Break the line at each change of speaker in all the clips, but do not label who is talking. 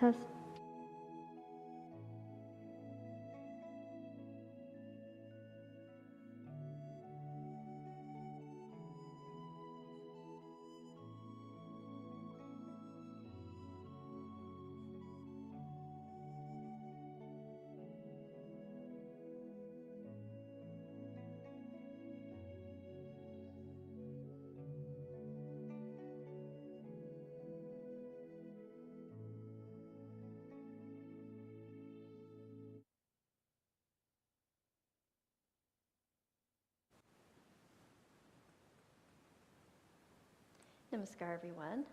test. Namaskar, everyone.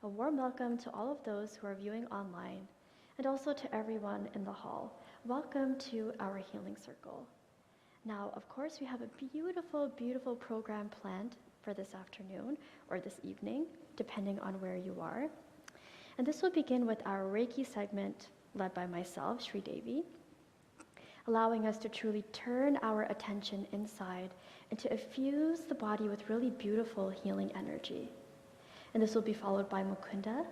A warm welcome to all of those who are viewing online, and also to everyone in the hall. Welcome to our healing circle. Now, of course, we have a beautiful, beautiful program planned for this afternoon or this evening, depending on where you are. And this will begin with our Reiki segment led by myself, Sri Devi, allowing us to truly turn our attention inside and to infuse the body with really beautiful healing energy. And this will be followed by Mukunda,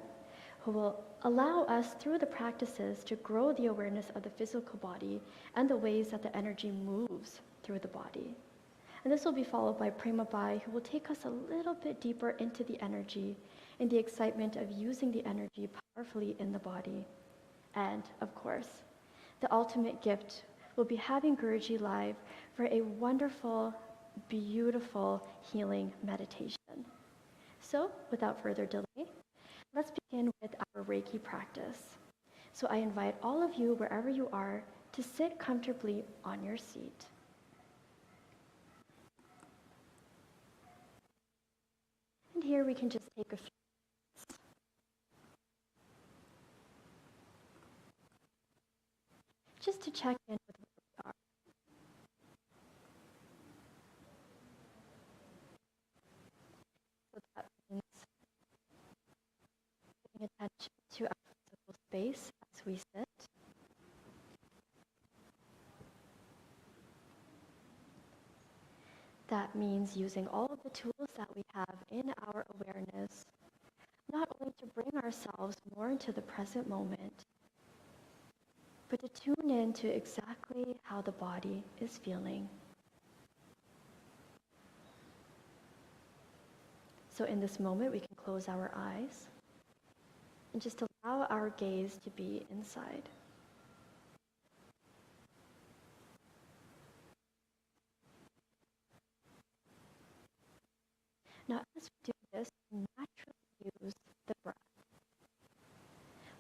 who will allow us through the practices to grow the awareness of the physical body and the ways that the energy moves through the body. And this will be followed by Prema Bai, who will take us a little bit deeper into the energy and the excitement of using the energy powerfully in the body. And of course, the ultimate gift will be having Guruji live for a wonderful, beautiful healing meditation. So, without further delay, let's begin with our Reiki practice. So I invite all of you, wherever you are, to sit comfortably on your seat. And here we can just take a few minutes just to check in with where we are. So that means paying attention to our physical space as we sit. That means using all of the tools that we have in our awareness, not only to bring ourselves more into the present moment, but to tune in to exactly how the body is feeling. So in this moment, we can close our eyes and just allow our gaze to be inside. Now, as we do this, we naturally use the breath.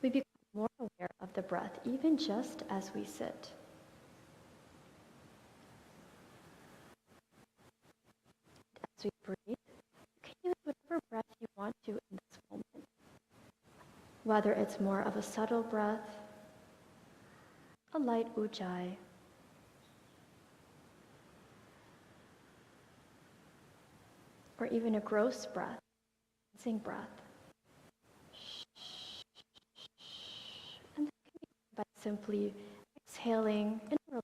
We become more aware of the breath, even just as we sit. As we breathe, you can use whatever breath you want to in this moment. Whether it's more of a subtle breath, a light ujjayi, or even a gross breath, cleansing breath. And that can be done by simply exhaling and relaxing the mouth.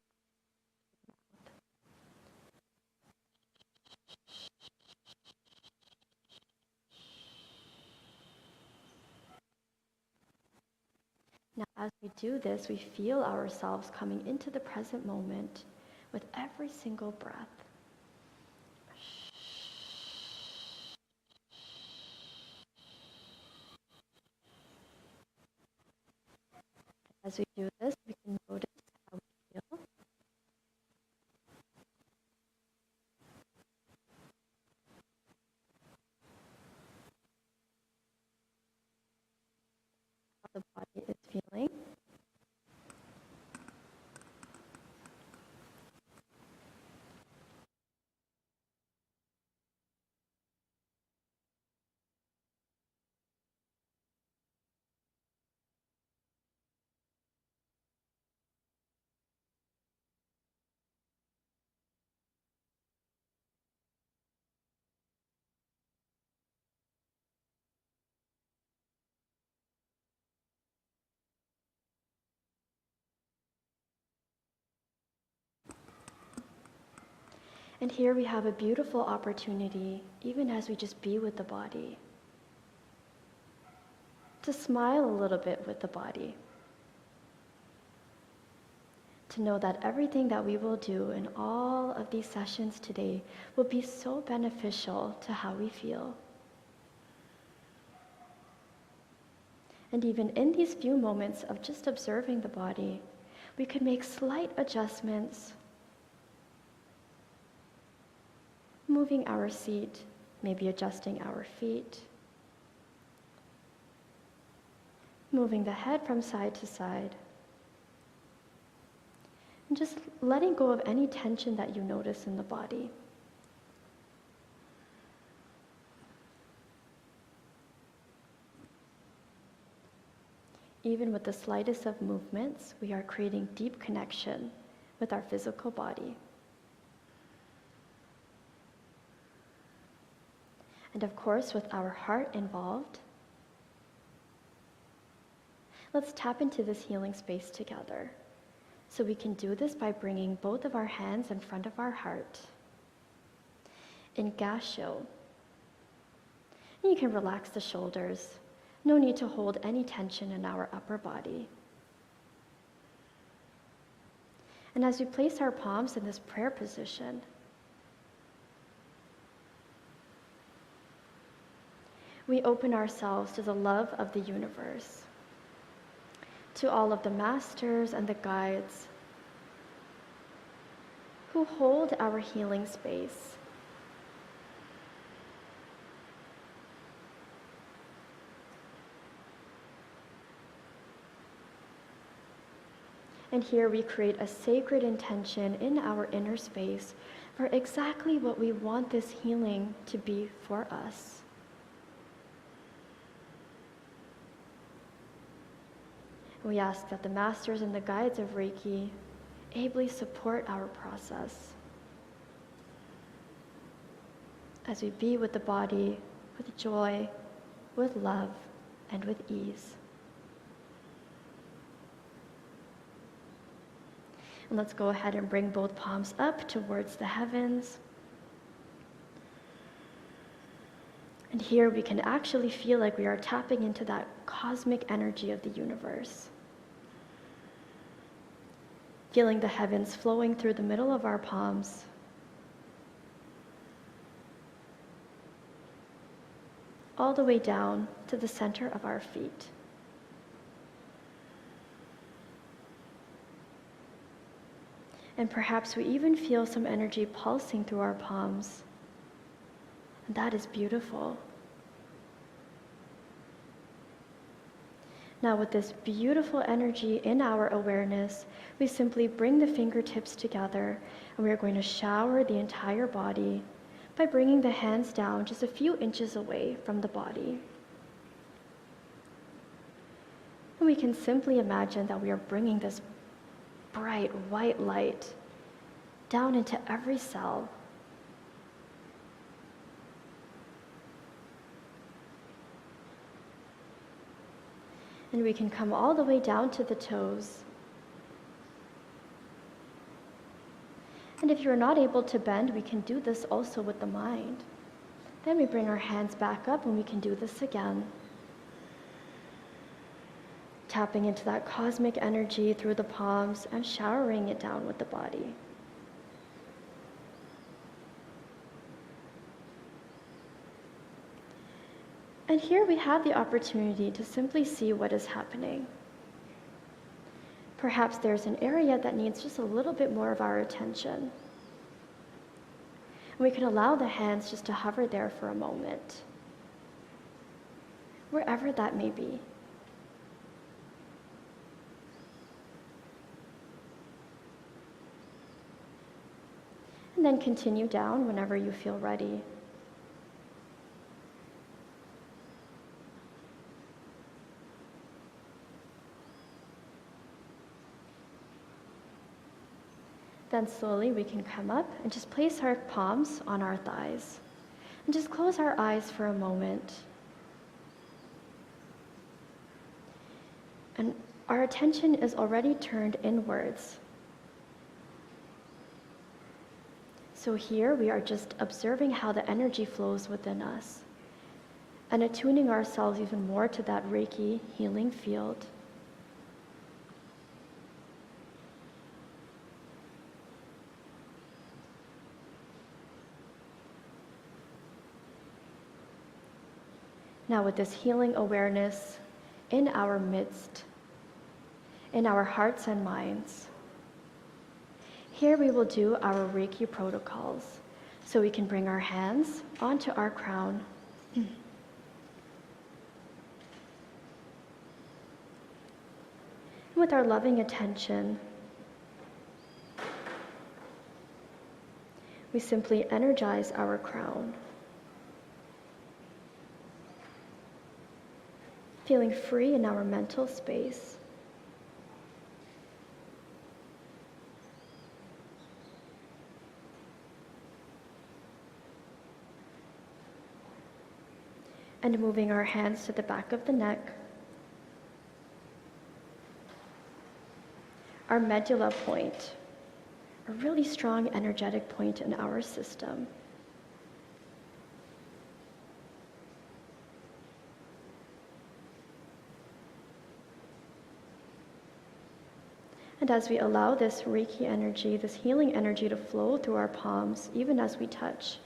Now, as we do this, we feel ourselves coming into the present moment with every single breath. As we do this, we can notice how we feel. How the body is feeling. And here we have a beautiful opportunity, even as we just be with the body, to smile a little bit with the body, to know that everything that we will do in all of these sessions today will be so beneficial to how we feel. And even in these few moments of just observing the body, we could make slight adjustments, moving our seat, maybe adjusting our feet, moving the head from side to side, and just letting go of any tension that you notice in the body. Even with the slightest of movements, we are creating deep connection with our physical body. And of course, with our heart involved, let's tap into this healing space together. So we can do this by bringing both of our hands in front of our heart in Gasho. And you can relax the shoulders. No need to hold any tension in our upper body. And as we place our palms in this prayer position, we open ourselves to the love of the universe, to all of the masters and the guides who hold our healing space. And here we create a sacred intention in our inner space for exactly what we want this healing to be for us. We ask that the masters and the guides of Reiki ably support our process as we be with the body with joy, with love, and with ease. And let's go ahead and bring both palms up towards the heavens. And here we can actually feel like we are tapping into that cosmic energy of the universe. Feeling the heavens flowing through the middle of our palms. All the way down to the center of our feet. And perhaps we even feel some energy pulsing through our palms. And that is beautiful. Now with this beautiful energy in our awareness, we simply bring the fingertips together and we are going to shower the entire body by bringing the hands down just a few inches away from the body. And we can simply imagine that we are bringing this bright white light down into every cell. And we can come all the way down to the toes. And if you're not able to bend, we can do this also with the mind. Then we bring our hands back up and we can do this again. Tapping into that cosmic energy through the palms and showering it down with the body. And here we have the opportunity to simply see what is happening. Perhaps there's an area that needs just a little bit more of our attention. And we can allow the hands just to hover there for a moment, wherever that may be. And then continue down whenever you feel ready. Then slowly we can come up and just place our palms on our thighs and just close our eyes for a moment. And our attention is already turned inwards. So here we are just observing how the energy flows within us and attuning ourselves even more to that Reiki healing field. Now, with this healing awareness in our midst, in our hearts and minds, here we will do our Reiki protocols. So we can bring our hands onto our crown. With our loving attention, we simply energize our crown, feeling free in our mental space. And moving our hands to the back of the neck, our medulla point, a really strong energetic point in our system. And as we allow this Reiki energy, this healing energy to flow through our palms, even as we touch,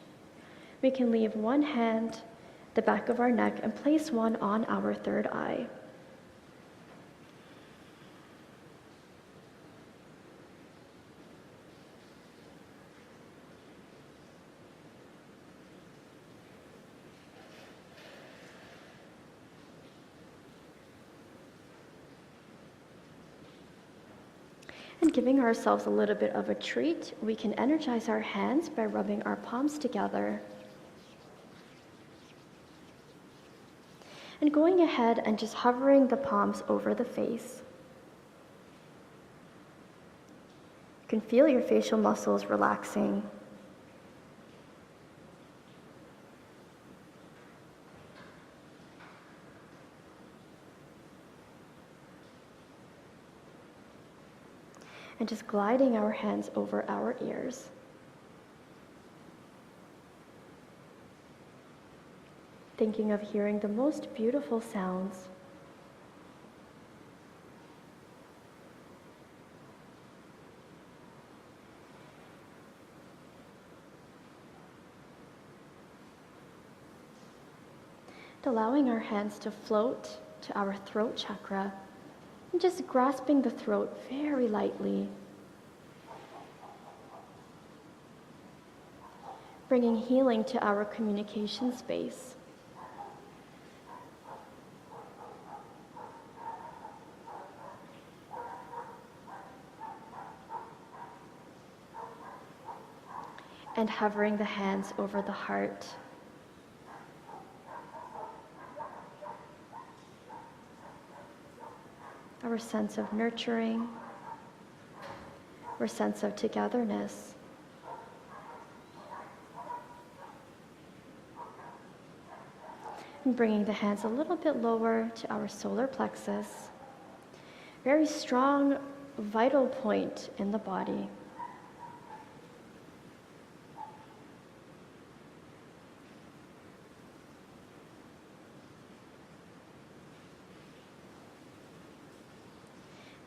we can leave one hand the back of our neck and place one on our third eye. And giving ourselves a little bit of a treat, we can energize our hands by rubbing our palms together. And going ahead and just hovering the palms over the face. You can feel your facial muscles relaxing. And just gliding our hands over our ears. Thinking of hearing the most beautiful sounds. And allowing our hands to float to our throat chakra, and just grasping the throat very lightly. Bringing healing to our communication space. And hovering the hands over the heart. Our sense of nurturing, our sense of togetherness. And bringing the hands a little bit lower to our solar plexus. Very strong, vital point in the body.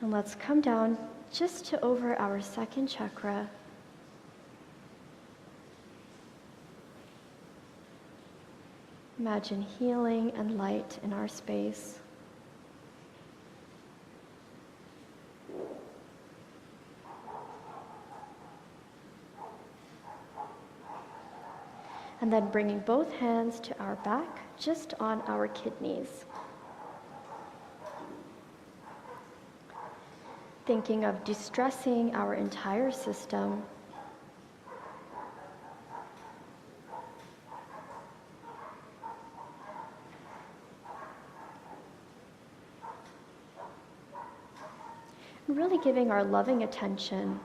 And let's come down just to over our second chakra. Imagine healing and light in our space. And then bringing both hands to our back, just on our kidneys. Thinking of de-stressing our entire system. And really giving our loving attention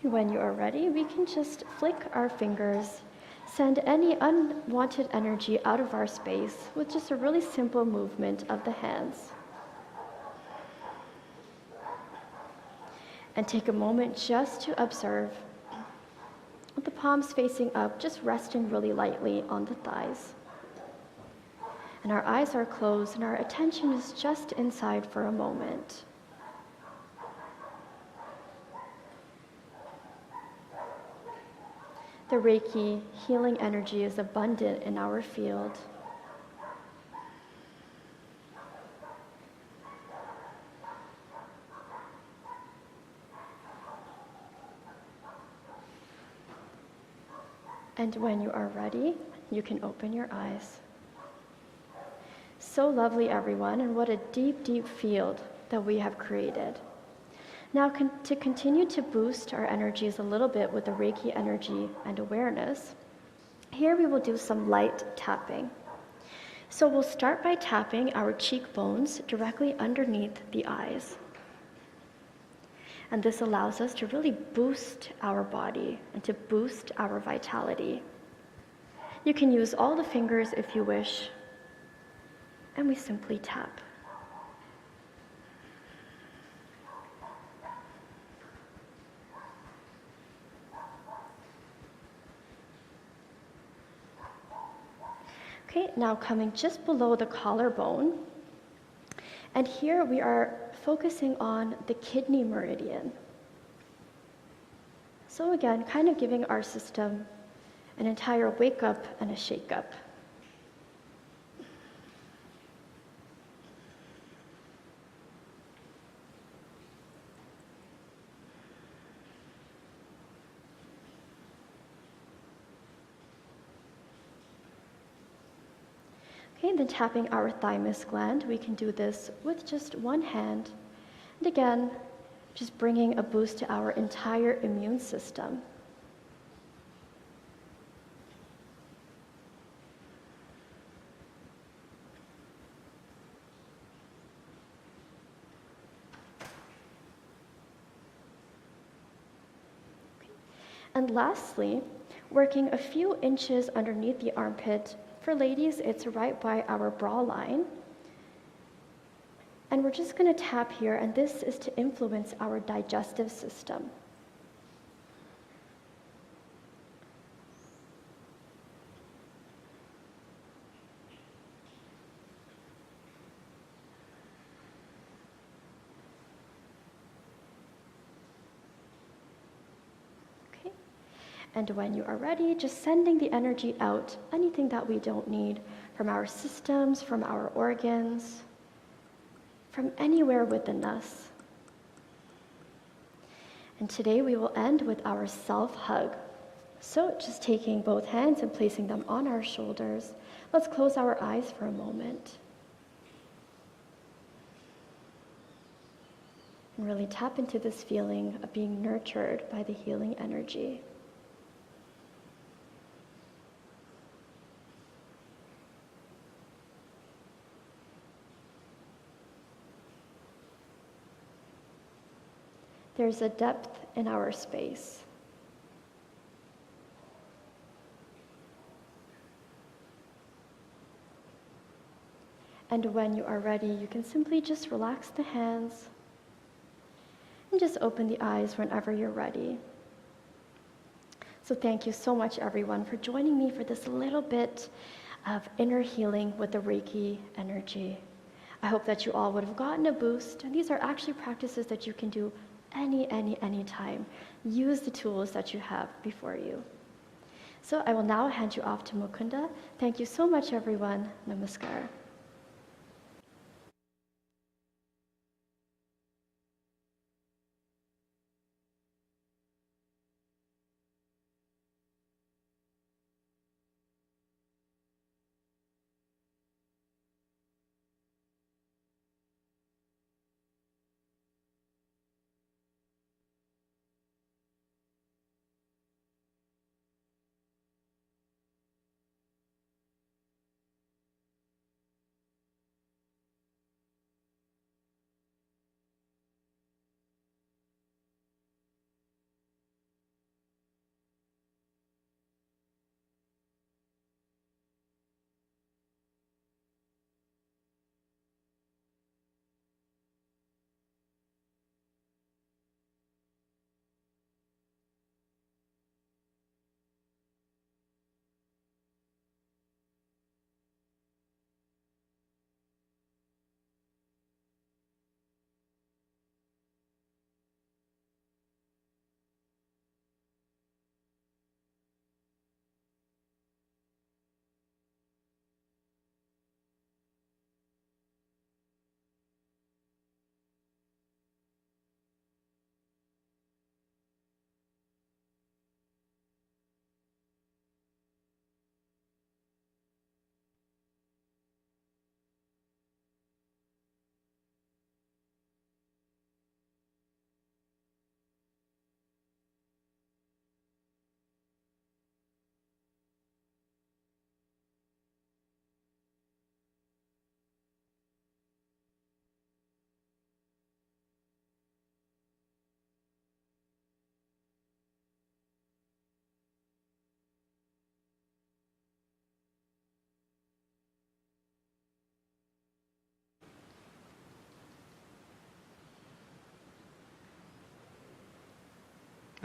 when you are ready, we can just flick our fingers Send any unwanted energy out of our space with just a really simple movement of the hands. And take a moment just to observe, with the palms facing up, just resting really lightly on the thighs. And our eyes are closed and our attention is just inside for a moment. The Reiki healing energy is abundant in our field. And when you are ready, you can open your eyes. So lovely, everyone, and what a deep, deep field that we have created. Now, to continue to boost our energies a little bit with the Reiki energy and awareness, here we will do some light tapping. So we'll start by tapping our cheekbones directly underneath the eyes. And this allows us to really boost our body and to boost our vitality. You can use all the fingers if you wish, and we simply tap. Okay, now coming just below the collarbone, and here we are focusing on the kidney meridian. So again, kind of giving our system an entire wake up and a shake up. Okay, then tapping our thymus gland, we can do this with just one hand. And again, just bringing a boost to our entire immune system. Okay. And lastly, working a few inches underneath the armpit. For ladies, it's right by our bra line. And we're just going to tap here, and this is to influence our digestive system. Okay. And when you are ready, just sending the energy out, anything that we don't need, from our systems, from our organs, from anywhere within us. And today we will end with our self-hug. So just taking both hands and placing them on our shoulders, let's close our eyes for a moment. And really tap into this feeling of being nurtured by the healing energy. There's a depth in our space. And when you are ready, you can simply just relax the hands and just open the eyes whenever you're ready. So thank you so much, everyone, for joining me for this little bit of inner healing with the Reiki energy. I hope that you all would have gotten a boost. And these are actually practices that you can do any time. Use the tools that you have before you. So I will now hand you off to Mukunda. Thank you so much, everyone. Namaskar.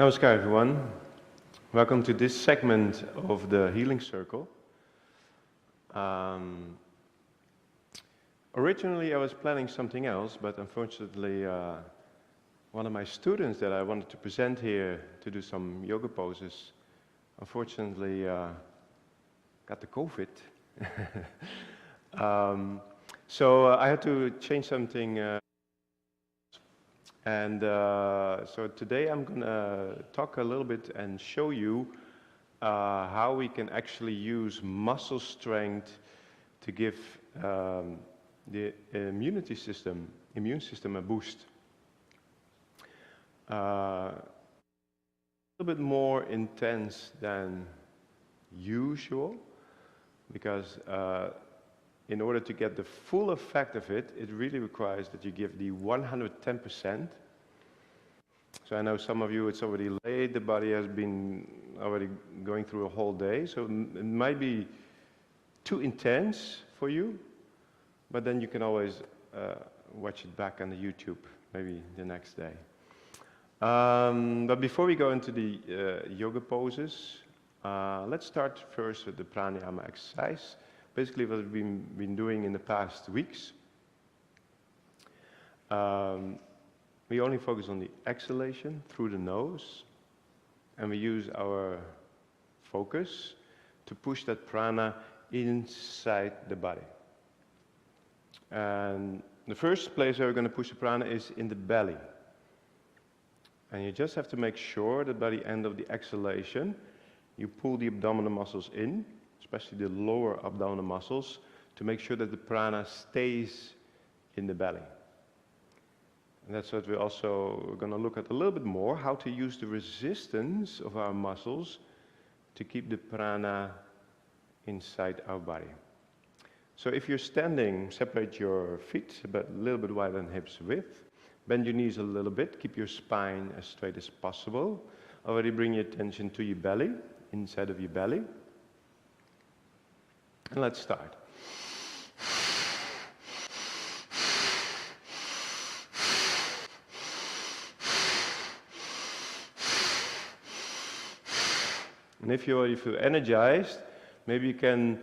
Namaskar everyone. Welcome to this segment of the Healing Circle. Originally I was planning something else, but unfortunately one of my students that I wanted to present here to do some yoga poses, unfortunately got the COVID. So I had to change something. So today I'm going to talk a little bit and show you how we can actually use muscle strength to give the immune system a boost. A little bit more intense than usual, because in order to get the full effect of it, it really requires that you give the 110%. So I know some of you, it's already late, the body has been already going through a whole day, so it might be too intense for you, but then you can always watch it back on the YouTube, maybe the next day. But before we go into the yoga poses, let's start first with the pranayama exercise. Basically what we've been doing in the past weeks. We only focus on the exhalation through the nose, and we use our focus to push that prana inside the body. And the first place where we're going to push the prana is in the belly. And you just have to make sure that by the end of the exhalation, you pull the abdominal muscles in, especially the lower abdominal muscles, to make sure that the prana stays in the belly. And that's what we're also going to look at a little bit more, how to use the resistance of our muscles to keep the prana inside our body. So if you're standing, separate your feet about a little bit wider than hips width, bend your knees a little bit, keep your spine as straight as possible. Already bring your attention to your belly, inside of your belly. And let's start. And if you already feel energized, maybe you can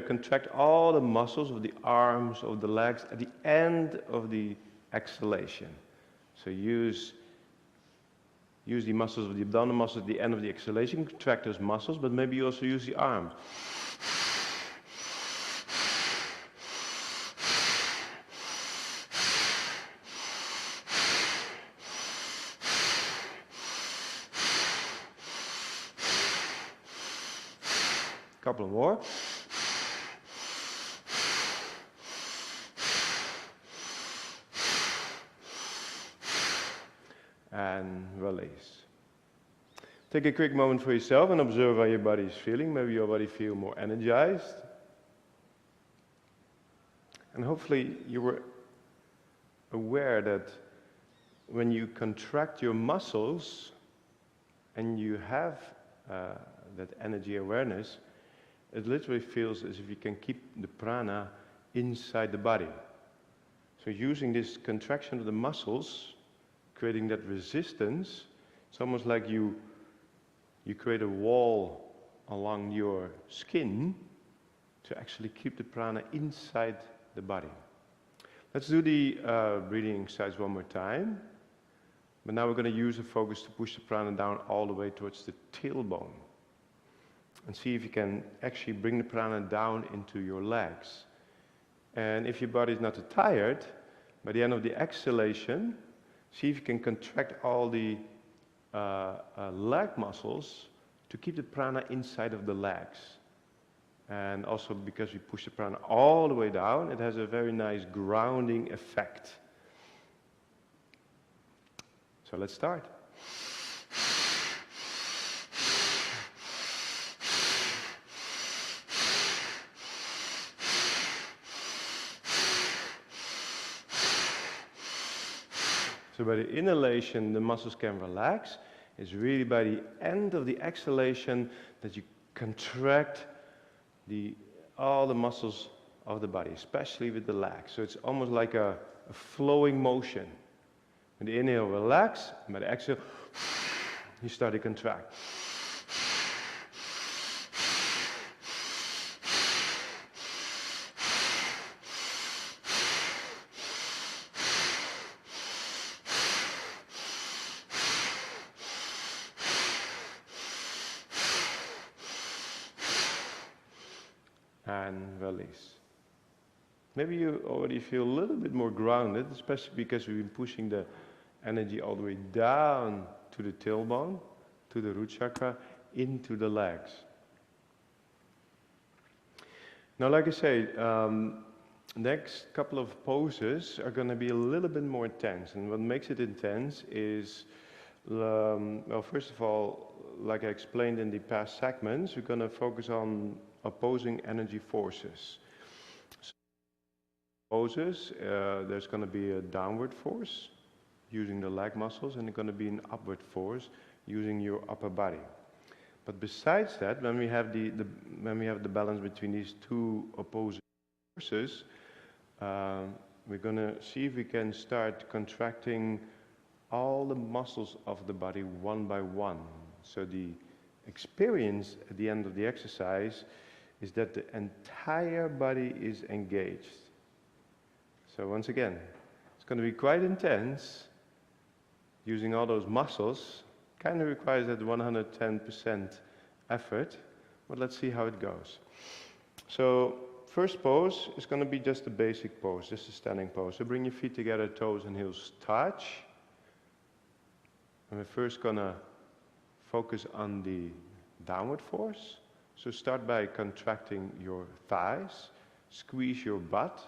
contract all the muscles of the arms, of the legs at the end of the exhalation. So use the muscles of the abdominal muscles at the end of the exhalation, contract those muscles, but maybe you also use the arms. Couple more. And release. Take a quick moment for yourself and observe how your body is feeling. Maybe your body feels more energized. And hopefully you were aware that when you contract your muscles and you have that energy awareness, it literally feels as if you can keep the prana inside the body. So using this contraction of the muscles, creating that resistance, it's almost like you create a wall along your skin to actually keep the prana inside the body. Let's do the breathing exercise one more time. But now we're going to use a focus to push the prana down all the way towards the tailbone. And see if you can actually bring the prana down into your legs. And if your body is not too tired, by the end of the exhalation, see if you can contract all the leg muscles to keep the prana inside of the legs. And also because we push the prana all the way down, it has a very nice grounding effect. So let's start. So by the inhalation, the muscles can relax. It's really by the end of the exhalation that you contract all the muscles of the body, especially with the legs. So it's almost like a flowing motion. With the inhale, relax. And by the exhale, you start to contract. And release. Maybe you already feel a little bit more grounded, especially because we've been pushing the energy all the way down to the tailbone, to the root chakra, into the legs. Now, like I say, next couple of poses are going to be a little bit more intense. And what makes it intense is, well, first of all, like I explained in the past segments, we're going to focus on opposing energy forces. So poses, there's going to be a downward force using the leg muscles, and there's going to be an upward force using your upper body. But besides that, when we have the balance between these two opposing forces, we're going to see if we can start contracting all the muscles of the body one by one. So the experience at the end of the exercise is that the entire body is engaged. So once again, it's going to be quite intense. Using all those muscles kind of requires that 110% effort, but let's see how it goes. So first pose is going to be just a basic pose, just a standing pose. So bring your feet together, toes and heels touch. And we're first going to focus on the downward force. So start by contracting your thighs, squeeze your butt.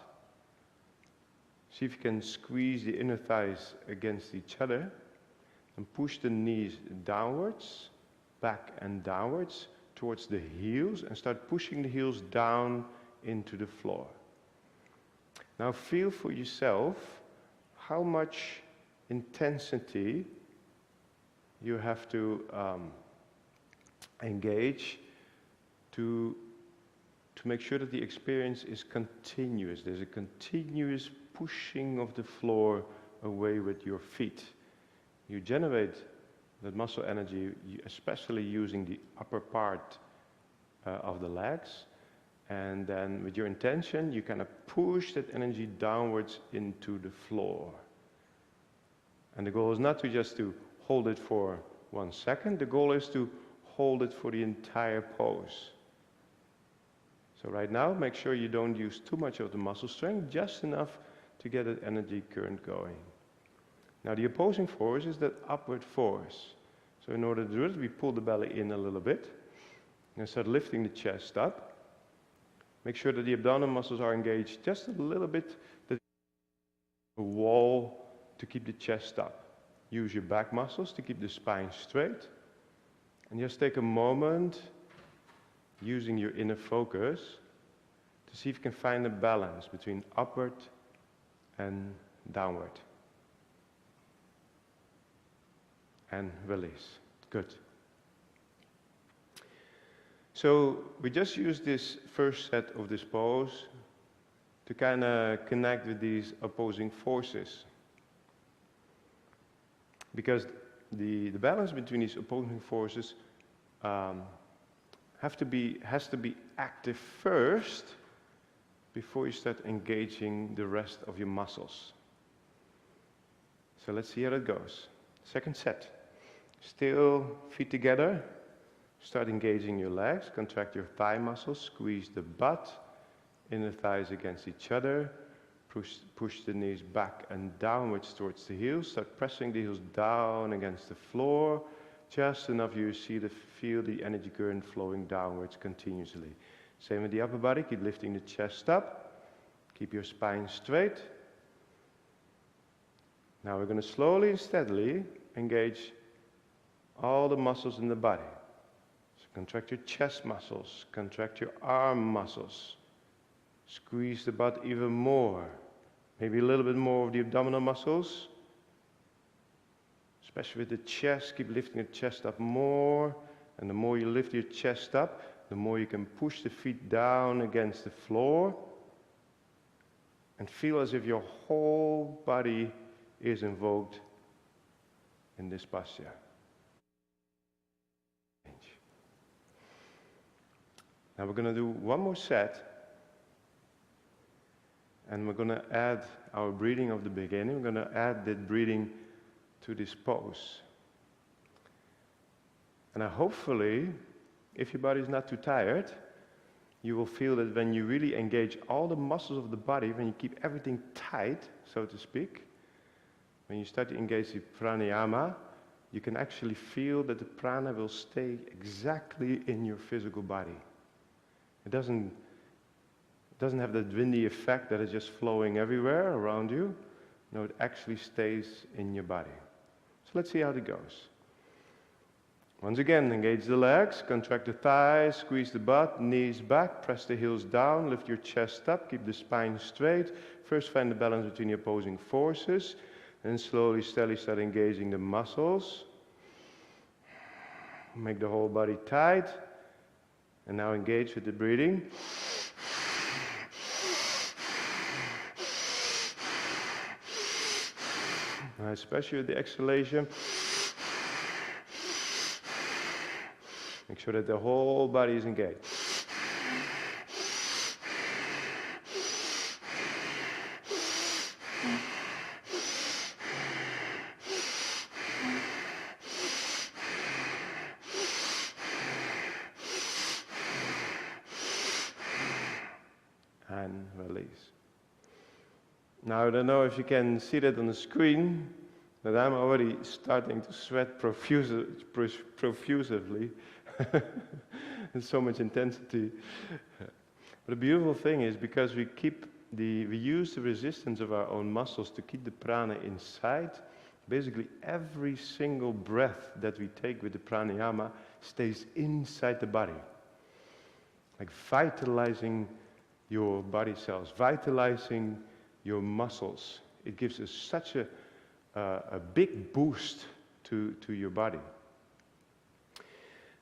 See if you can squeeze the inner thighs against each other and push the knees downwards, back and downwards towards the heels, and start pushing the heels down into the floor. Now feel for yourself how much intensity you have to engage to make sure that the experience is continuous. There's a continuous pushing of the floor away with your feet. You generate that muscle energy, especially using the upper part of the legs. And then with your intention, you kind of push that energy downwards into the floor. And the goal is not to just to hold it for 1 second. The goal is to hold it for the entire pose. So right now, make sure you don't use too much of the muscle strength, just enough to get that energy current going. Now the opposing force is that upward force. So in order to do it, we pull the belly in a little bit and start lifting the chest up. Make sure that the abdominal muscles are engaged just a little bit, the wall to keep the chest up. Use your back muscles to keep the spine straight. And just take a moment using your inner focus to see if you can find a balance between upward and downward. And release. Good. So we just used this first set of this pose to kind of connect with these opposing forces. Because the balance between these opposing forces has to be active first before you start engaging the rest of your muscles. So let's see how it goes. Second set. Still feet together. Start engaging your legs. Contract your thigh muscles. Squeeze the butt. Inner thighs against each other. Push the knees back and downwards towards the heels. Start pressing the heels down against the floor. Just enough you feel the energy current flowing downwards continuously. Same with the upper body. Keep lifting the chest up. Keep your spine straight. Now we're going to slowly and steadily engage all the muscles in the body. So contract your chest muscles. Contract your arm muscles. Squeeze the butt even more. Maybe a little bit more of the abdominal muscles. Especially with the chest, keep lifting the chest up more. And the more you lift your chest up, the more you can push the feet down against the floor. And feel as if your whole body is invoked in this posture. Now we're going to do one more set, and we're going to add our breathing of the beginning. We're going to add that breathing to this pose. And hopefully, if your body is not too tired, you will feel that when you really engage all the muscles of the body, when you keep everything tight, so to speak, when you start to engage the pranayama, you can actually feel that the prana will stay exactly in your physical body. It doesn't have that windy effect that is just flowing everywhere around you. No, it actually stays in your body. So let's see how it goes. Once again, engage the legs, contract the thighs, squeeze the butt, knees back, press the heels down, lift your chest up, keep the spine straight. First find the balance between the opposing forces, and slowly, steadily start engaging the muscles. Make the whole body tight. And now engage with the breathing. Especially with the exhalation. Make sure that the whole body is engaged. And release. Now I don't know if you can see that on the screen, but I'm already starting to sweat profusively. There's so much intensity. But the beautiful thing is, because we use the resistance of our own muscles to keep the prana inside, basically every single breath that we take with the pranayama stays inside the body. Like vitalizing your body cells, vitalizing your muscles. It gives us such a big boost to your body.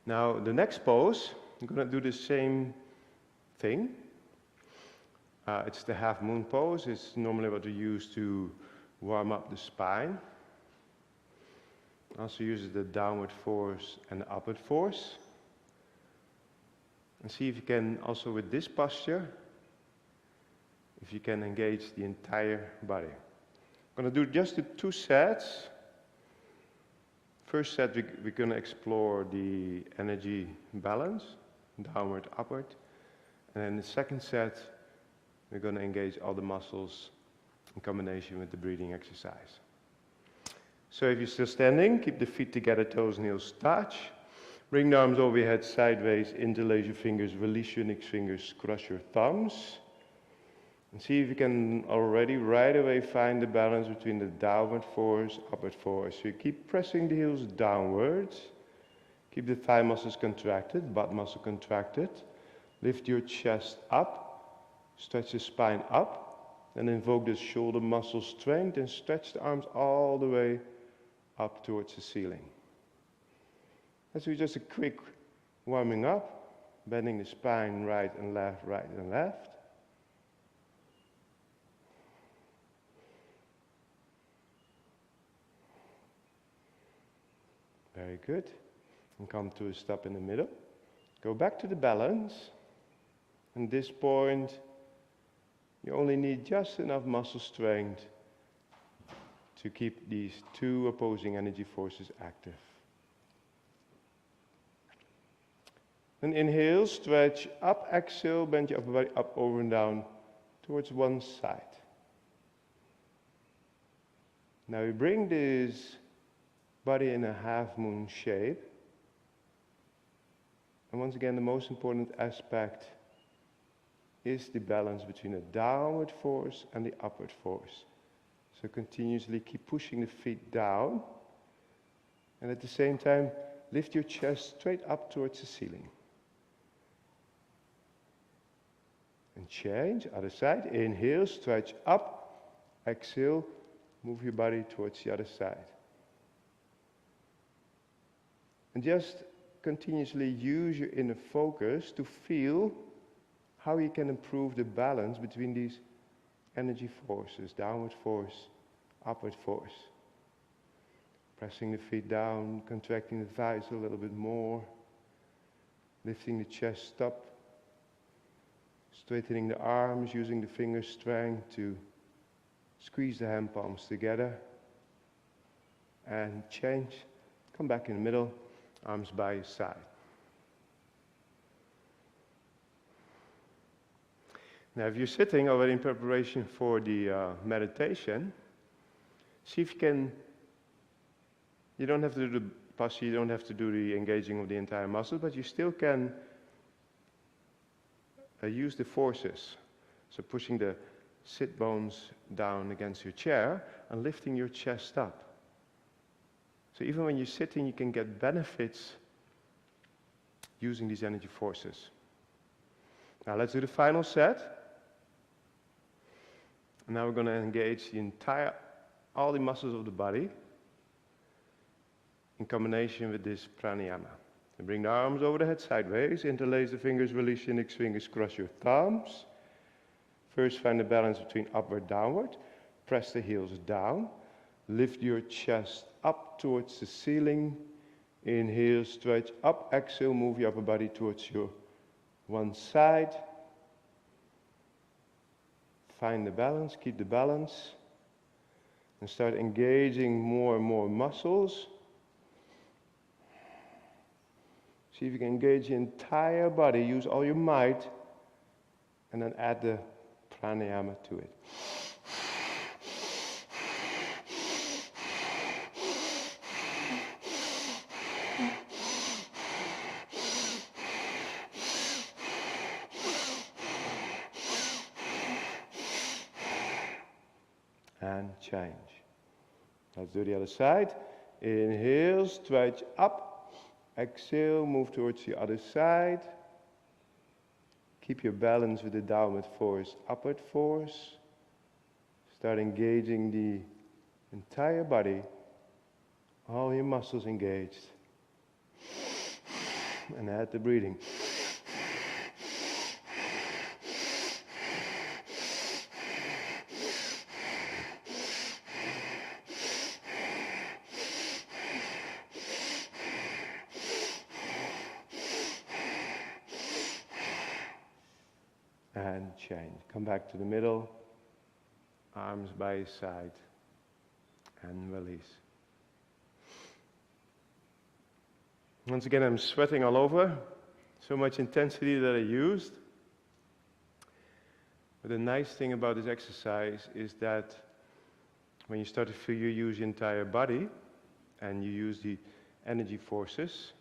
Now, the next pose, I'm going to do the same thing. It's the half moon pose. It's normally what we use to warm up the spine. Also uses the downward force and the upward force. And see if you can, also with this posture, if you can engage the entire body. I'm going to do just the 2 sets. First set, we're going to explore the energy balance, downward, upward. And then the second set, we're going to engage all the muscles in combination with the breathing exercise. So if you're still standing, keep the feet together, toes and heels touch. Bring the arms over your head sideways, interlace your fingers, release your index fingers, cross your thumbs. And see if you can already right away find the balance between the downward force, upward force. So you keep pressing the heels downwards. Keep the thigh muscles contracted, butt muscle contracted. Lift your chest up. Stretch the spine up. Then invoke the shoulder muscle strength and stretch the arms all the way up towards the ceiling. Let's do just a quick warming up. Bending the spine right and left, right and left. Very good. And come to a stop in the middle. Go back to the balance. At this point, you only need just enough muscle strength to keep these 2 opposing energy forces active. Then inhale, stretch up, exhale, bend your upper body up, over and down towards one side. Now we bring this body in a half moon shape. And once again, the most important aspect is the balance between the downward force and the upward force. So continuously keep pushing the feet down. And at the same time, lift your chest straight up towards the ceiling. And change, other side. Inhale, stretch up. Exhale, move your body towards the other side. And just continuously use your inner focus to feel how you can improve the balance between these energy forces, downward force, upward force. Pressing the feet down, contracting the thighs a little bit more. Lifting the chest up. Straightening the arms, using the finger strength to squeeze the hand palms together. And change. Come back in the middle, arms by your side. Now if you're sitting already in preparation for the meditation, see if you can, you don't have to do the posture, you don't have to do the engaging of the entire muscle, but you still can use the forces. So pushing the sit bones down against your chair and lifting your chest up. So even when you're sitting, you can get benefits using these energy forces. Now let's do the final set. And now we're going to engage all the muscles of the body in combination with this pranayama. And bring the arms over the head sideways, interlace the fingers, release your index fingers, cross your thumbs. First find the balance between upward, downward. Press the heels down. Lift your chest up towards the ceiling. Inhale, stretch up. Exhale, move your upper body towards your one side. Find the balance, keep the balance. And start engaging more and more muscles. See if you can engage the entire body. Use all your might. And then add the pranayama to it. And change. Let's do the other side. Inhale, stretch up. Exhale, move towards the other side. Keep your balance with the downward force, upward force. Start engaging the entire body. All your muscles engaged. And add the breathing. And change. Come back to the middle. Arms by your side. And release. Once again, I'm sweating all over. So much intensity that I used. But the nice thing about this exercise is that when you start to feel you use your entire body and you use the energy forces,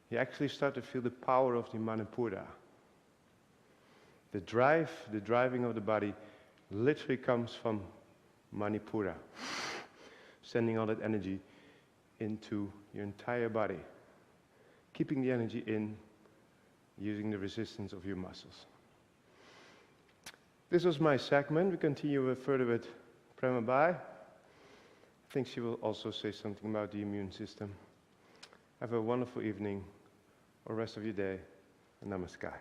you actually start to feel the power of the Manipura. The driving of the body literally comes from Manipura, sending all that energy into your entire body, keeping the energy in, using the resistance of your muscles. This was my segment. We continue further with Prema Bai. I think she will also say something about the immune system. Have a wonderful evening or rest of your day, and namaskar.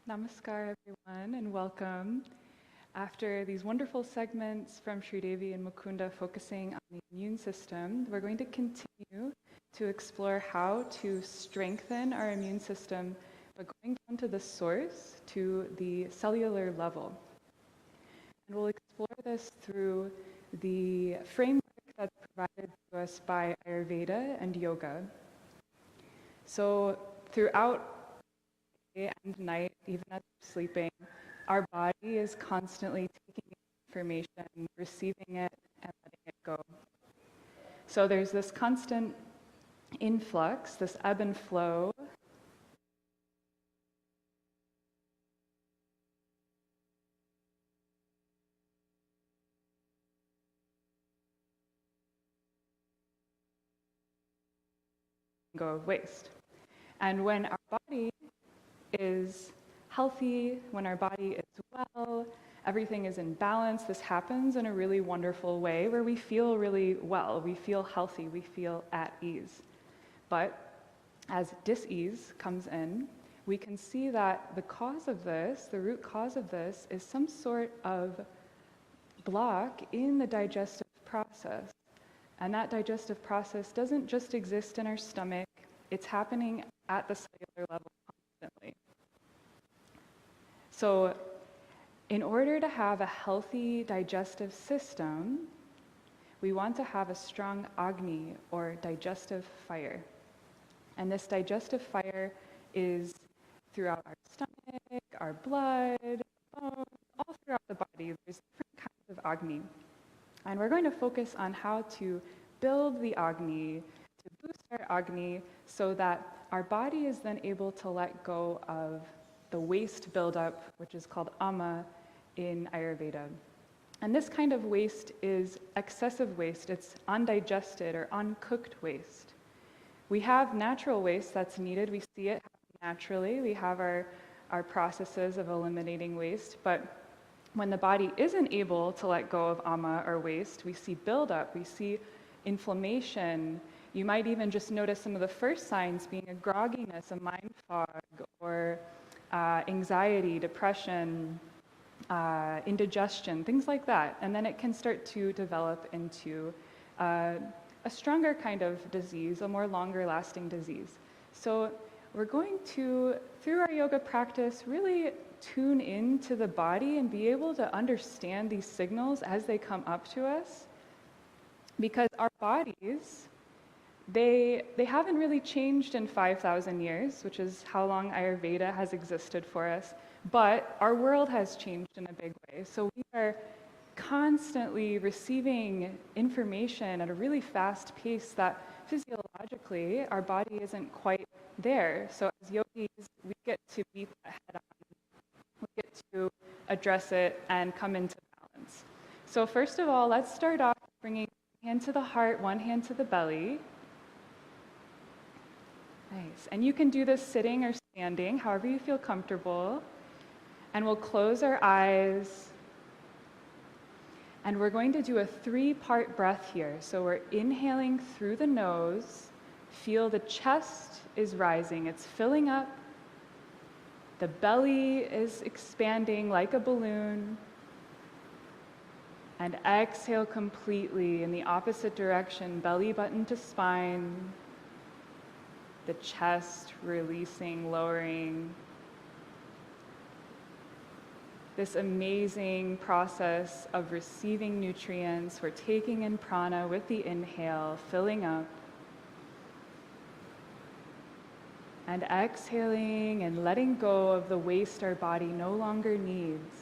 Namaskar, everyone, and welcome. After these wonderful segments from Sridevi and Mukunda focusing on the immune system, we're going to continue to explore how to strengthen our immune system by going down to the source, to the cellular level. And we'll explore this through the framework that's provided to us by Ayurveda and yoga. So throughout day and night, even as we're sleeping, our body is constantly taking in information, receiving it, and letting it go. So there's this constant influx, this ebb and flow. Go of waste. And when our body is healthy, when our body is well, everything is in balance, this happens in a really wonderful way where we feel really well, we feel healthy, we feel at ease. But as dis-ease comes in, we can see that the cause of this, the root cause of this, is some sort of block in the digestive process. And that digestive process doesn't just exist in our stomach, it's happening at the cellular level constantly. So in order to have a healthy digestive system, we want to have a strong Agni, or digestive fire. And this digestive fire is throughout our stomach, our blood, bones, all throughout the body. There's different kinds of Agni. And we're going to focus on how to build the Agni, to boost our Agni, so that our body is then able to let go of the waste buildup, which is called ama in Ayurveda. And this kind of waste is excessive waste. It's undigested or uncooked waste. We have natural waste that's needed. We see it naturally. We have our processes of eliminating waste. But when the body isn't able to let go of ama or waste, we see buildup, we see inflammation. You might even just notice some of the first signs being a grogginess, a mind fog, or anxiety, depression, indigestion, things like that. And then it can start to develop into a stronger kind of disease, a more longer lasting disease. So we're going to, through our yoga practice, really tune into the body and be able to understand these signals as they come up to us. Because our bodies, they haven't really changed in 5,000 years, which is how long Ayurveda has existed for us, but our world has changed in a big way. So we are constantly receiving information at a really fast pace that physiologically our body isn't quite there. So as yogis, we get to beat that head on. We get to address it and come into balance. So first of all, let's start off bringing one hand to the heart, one hand to the belly. Nice. And you can do this sitting or standing, however you feel comfortable. And we'll close our eyes. And we're going to do a 3-part breath here. So we're inhaling through the nose. Feel the chest is rising. It's filling up. The belly is expanding like a balloon. And exhale completely in the opposite direction, belly button to spine. The chest releasing, lowering. This amazing process of receiving nutrients. We're taking in prana with the inhale, filling up. And exhaling and letting go of the waste our body no longer needs.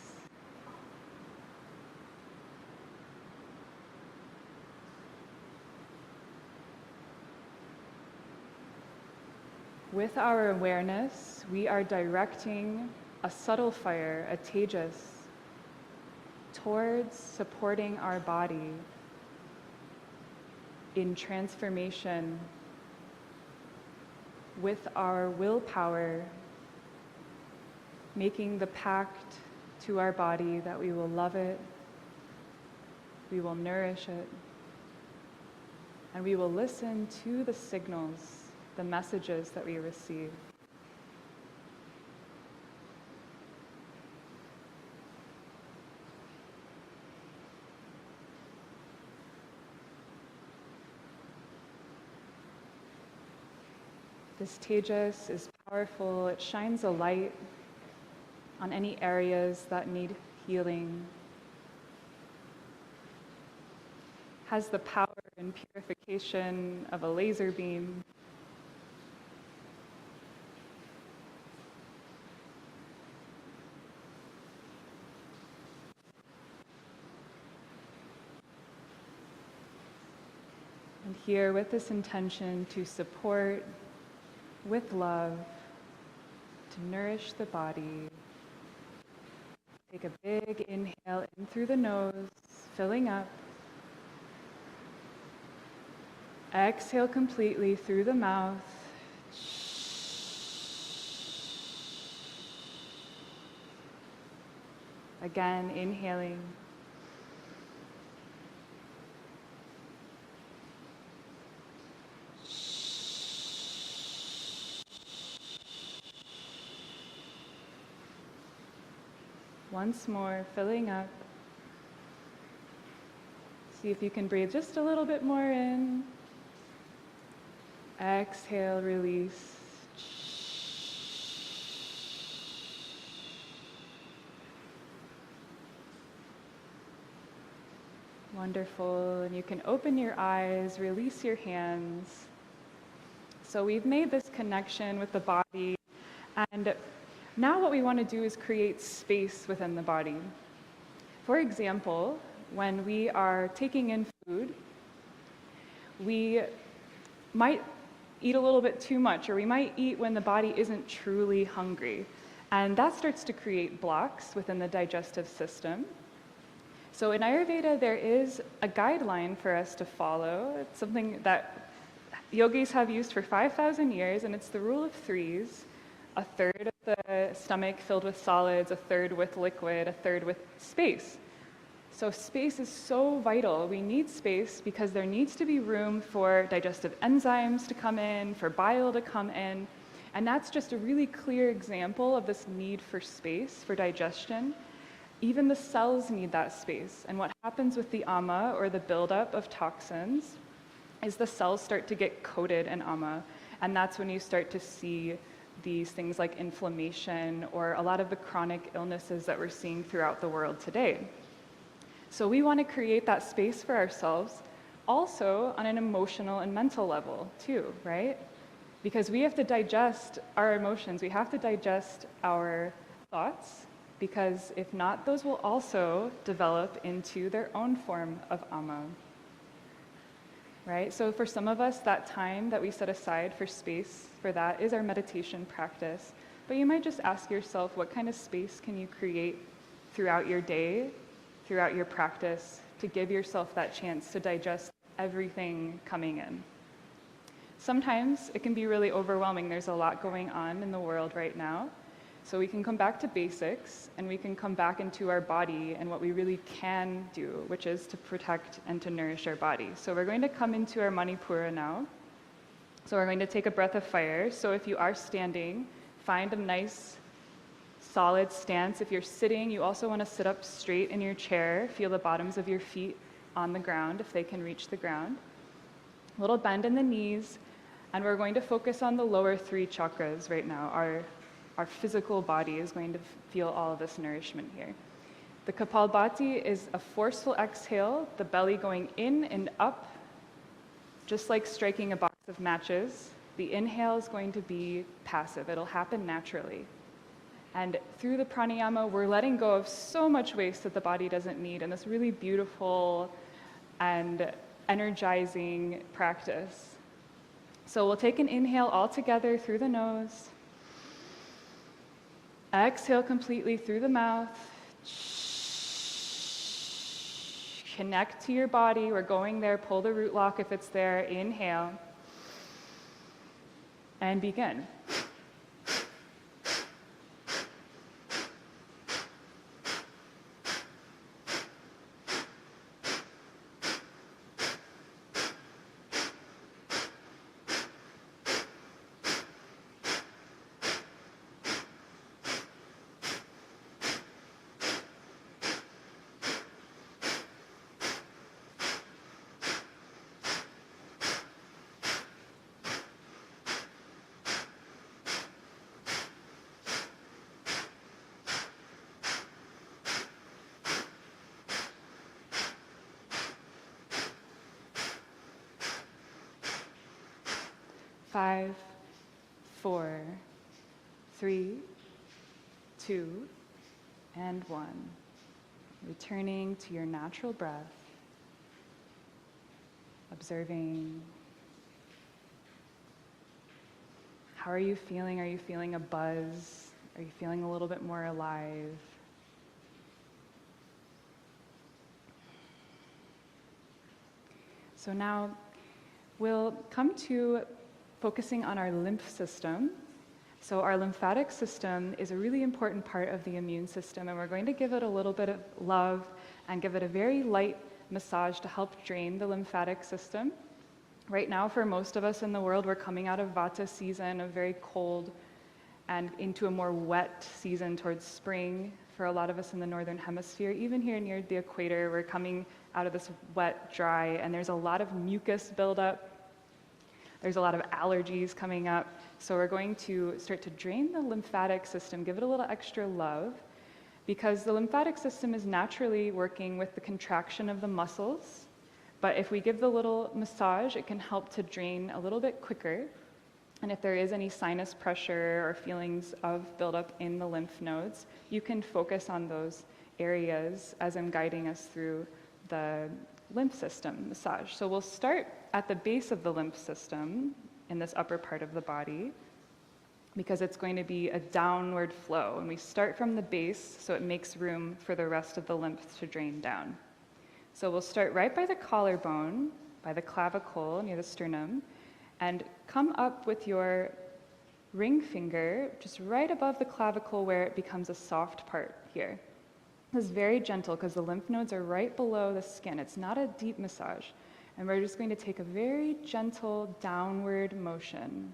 With our awareness, we are directing a subtle fire, a tejas, towards supporting our body in transformation with our willpower, making the pact to our body that we will love it, we will nourish it, and we will listen to the signals, the messages that we receive. This tejas is powerful. It shines a light on any areas that need healing. Has the power and purification of a laser beam. And here with this intention to support with love, to nourish the body. Take a big inhale in through the nose, filling up. Exhale completely through the mouth. Again, inhaling. Once more, filling up. See if you can breathe just a little bit more in. Exhale, release. Wonderful. And you can open your eyes, release your hands. So we've made this connection with the body, and now what we want to do is create space within the body. For example, when we are taking in food, we might eat a little bit too much, or we might eat when the body isn't truly hungry. And that starts to create blocks within the digestive system. So in Ayurveda, there is a guideline for us to follow. It's something that yogis have used for 5,000 years, and it's the rule of threes. A third of the stomach filled with solids, a third with liquid, a third with space. So space is so vital. We need space because there needs to be room for digestive enzymes to come in, for bile to come in. And that's just a really clear example of this need for space for digestion. Even the cells need that space. And what happens with the ama, or the buildup of toxins, is the cells start to get coated in ama. And that's when you start to see these things like inflammation or a lot of the chronic illnesses that we're seeing throughout the world today. So we want to create that space for ourselves, also on an emotional and mental level too, right? Because we have to digest our emotions, we have to digest our thoughts, because if not, those will also develop into their own form of ama. Right? So for some of us, that time that we set aside for space for that is our meditation practice. But you might just ask yourself, what kind of space can you create throughout your day, throughout your practice, to give yourself that chance to digest everything coming in? Sometimes it can be really overwhelming. There's a lot going on in the world right now. So we can come back to basics, and we can come back into our body and what we really can do, which is to protect and to nourish our body. So we're going to come into our Manipura now. So we're going to take a breath of fire. So if you are standing, find a nice solid stance. If you're sitting, you also want to sit up straight in your chair. Feel the bottoms of your feet on the ground if they can reach the ground. A little bend in the knees, and we're going to focus on the lower three chakras right now. Our physical body is going to feel all of this nourishment here. The Kapalbhati is a forceful exhale, the belly going in and up, just like striking a box of matches. The inhale is going to be passive. It'll happen naturally. And through the pranayama, we're letting go of so much waste that the body doesn't need in this really beautiful and energizing practice. So we'll take an inhale all together through the nose. Exhale completely through the mouth. Connect to your body. We're going there. Pull the root lock if it's there. Inhale. And begin. 5, 4, 3, 2, and 1. Returning to your natural breath, observing. How are you feeling? Are you feeling a buzz? Are you feeling a little bit more alive? So now we'll come to focusing on our lymph system. So our lymphatic system is a really important part of the immune system, and we're going to give it a little bit of love and give it a very light massage to help drain the lymphatic system. Right now, for most of us in the world, we're coming out of Vata season, a very cold, and into a more wet season towards spring. For a lot of us in the northern hemisphere, even here near the equator, we're coming out of this wet, dry, and there's a lot of mucus buildup. There's a lot of allergies coming up. So we're going to start to drain the lymphatic system, give it a little extra love, because the lymphatic system is naturally working with the contraction of the muscles. But if we give the little massage, it can help to drain a little bit quicker. And if there is any sinus pressure or feelings of buildup in the lymph nodes, you can focus on those areas as I'm guiding us through the lymph system massage. So we'll start at the base of the lymph system in this upper part of the body, because it's going to be a downward flow. And we start from the base so it makes room for the rest of the lymph to drain down. So we'll start right by the collarbone, by the clavicle near the sternum, and come up with your ring finger just right above the clavicle where it becomes a soft part here. This is very gentle because the lymph nodes are right below the skin. It's not a deep massage. And we're just going to take a very gentle downward motion,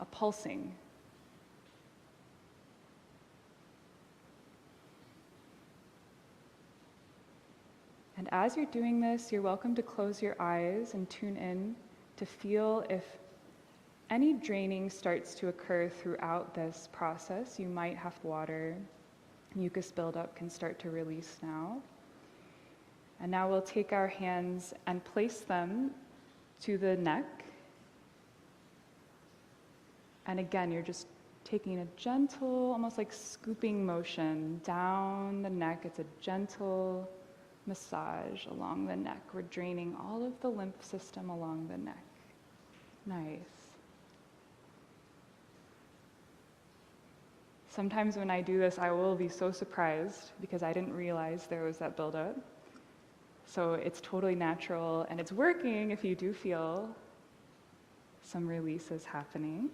a pulsing. And as you're doing this, you're welcome to close your eyes and tune in to feel if any draining starts to occur throughout this process. You might have water, mucus buildup can start to release now. And now we'll take our hands and place them to the neck. And again, you're just taking a gentle, almost like scooping motion down the neck. It's a gentle massage along the neck. We're draining all of the lymph system along the neck. Nice. Sometimes when I do this, I will be so surprised because I didn't realize there was that buildup. So it's totally natural, and it's working if you do feel some releases happening.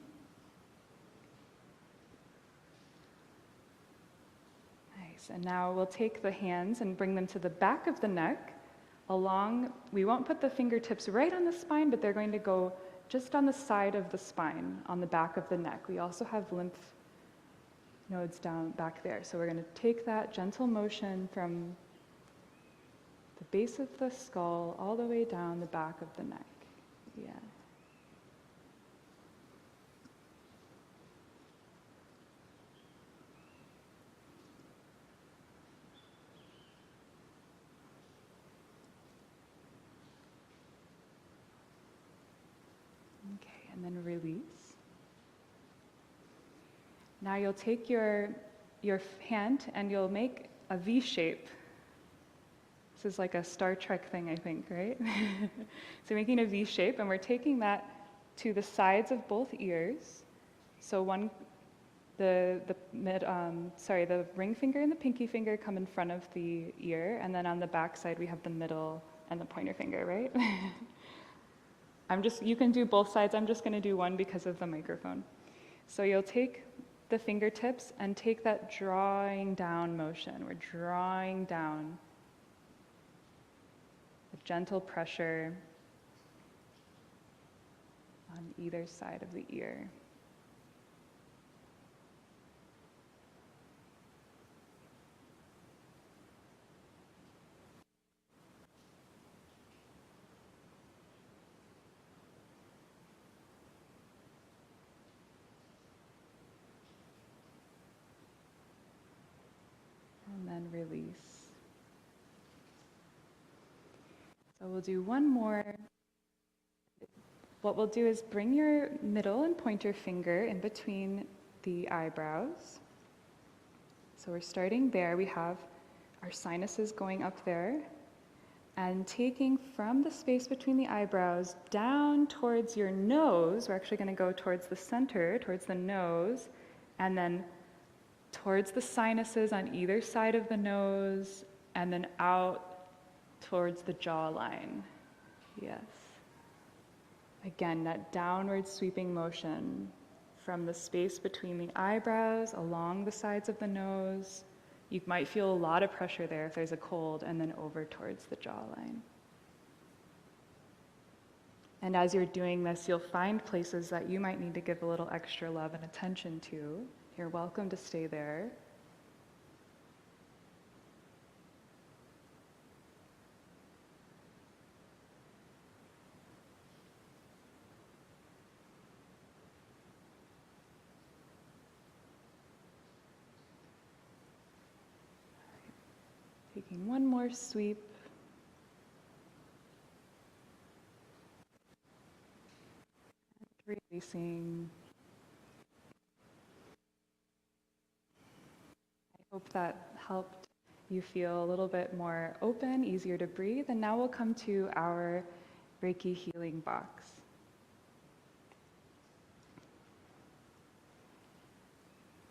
Nice. And now we'll take the hands and bring them to the back of the neck along. We won't put the fingertips right on the spine, but they're going to go just on the side of the spine, on the back of the neck. We also have lymph nodes down back there. So we're going to take that gentle motion from the base of the skull all the way down the back of the neck. Yeah. Okay, and then release. Now you'll take your hand and you'll make a V shape. This is like a Star Trek thing, I think, right? So making a V shape, and we're taking that to the sides of both ears. So the ring finger and the pinky finger come in front of the ear, and then on the back side we have the middle and the pointer finger, right? You can do both sides. I'm just going to do one because of the microphone. So you'll take the fingertips and take that drawing down motion. We're drawing down. A gentle pressure on either side of the ear. And then release. So we'll do one more What we'll do is bring your middle and pointer finger in between the eyebrows. So we're starting there. We have our sinuses going up there. And taking from the space between the eyebrows down towards your nose, we're actually going to go towards the center, towards the nose, and then towards the sinuses on either side of the nose, and then out towards the jawline. Yes. Again, that downward sweeping motion from the space between the eyebrows, along the sides of the nose. You might feel a lot of pressure there if there's a cold, and then over towards the jawline. And as you're doing this, you'll find places that you might need to give a little extra love and attention to. You're welcome to stay there. Taking one more sweep. And releasing. I hope that helped you feel a little bit more open, easier to breathe. And now we'll come to our Reiki healing box.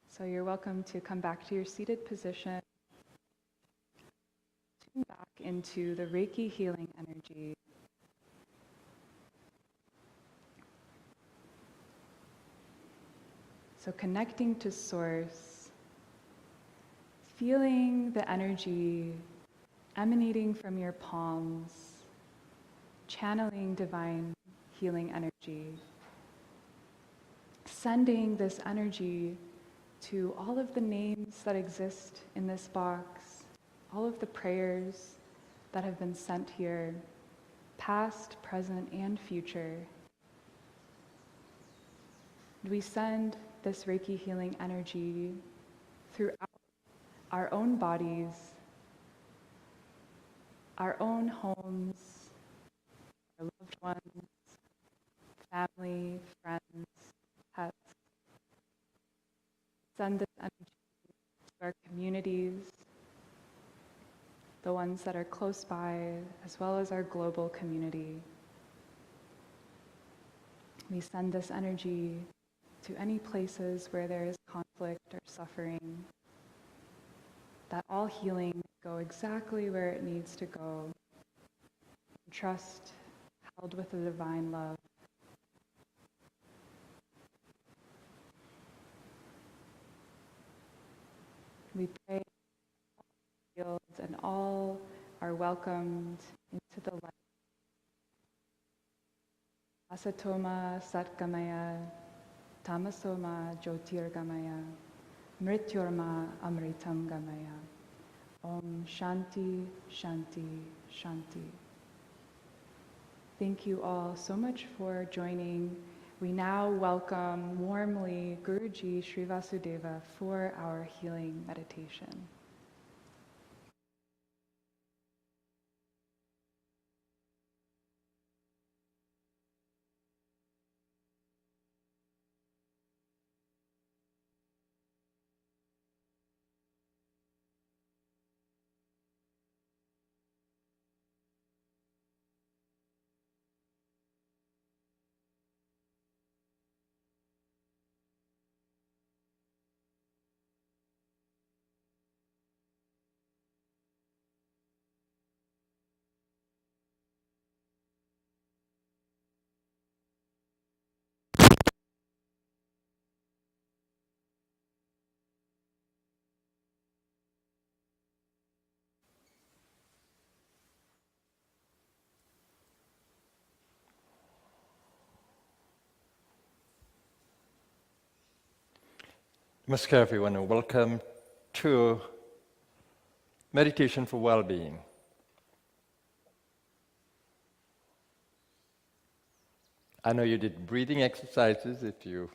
So you're welcome to come back to your seated position. Tune back into the Reiki healing energy. So connecting to Source, feeling the energy emanating from your palms, channeling divine healing energy, sending this energy to all of the names that exist in this box, all of the prayers that have been sent here, past, present, and future. We send this Reiki healing energy throughout our own bodies, our own homes, our loved ones, family, friends, pets. Send this energy to our communities, the ones that are close by, as well as our global community. We send this energy to any places where there is conflict or suffering, that all healing go exactly where it needs to go. Trust, held with the divine love. We pray all fields and all are welcomed into the light. Asatoma Satgamaya, Tamasoma Jyotirgamaya, Mrityorma Amritam Gamaya. Om Shanti, Shanti, Shanti. Thank you all so much for joining. We now welcome warmly Guruji Sri Vasudeva for our healing meditation.
Namaskar everyone and welcome to Meditation for Well-Being. I know you did breathing exercises if you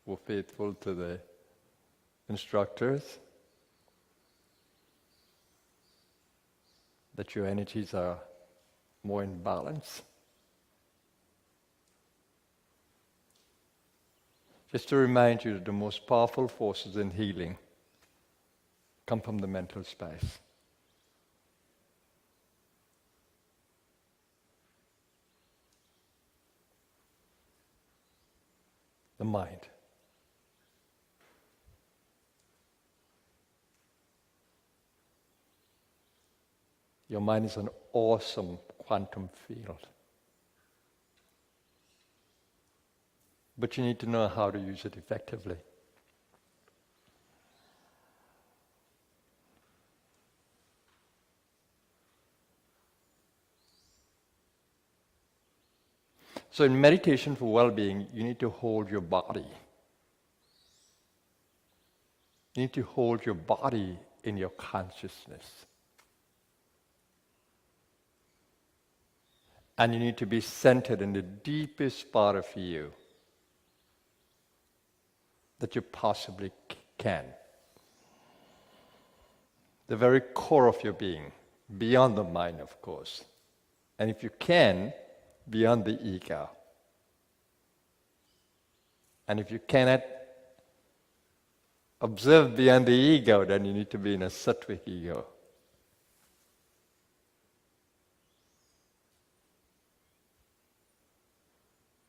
were faithful to the instructors, that your energies are more in balance. Just to remind you that the most powerful forces in healing come from the mental space. The mind. Your mind is an awesome quantum field. But you need to know how to use it effectively. So in meditation for well-being, you need to hold your body. You need to hold your body in your consciousness. And you need to be centered in the deepest part of you that you possibly can. The very core of your being, beyond the mind, of course. And if you can, beyond the ego. And if you cannot observe beyond the ego, then you need to be in a sattvic ego.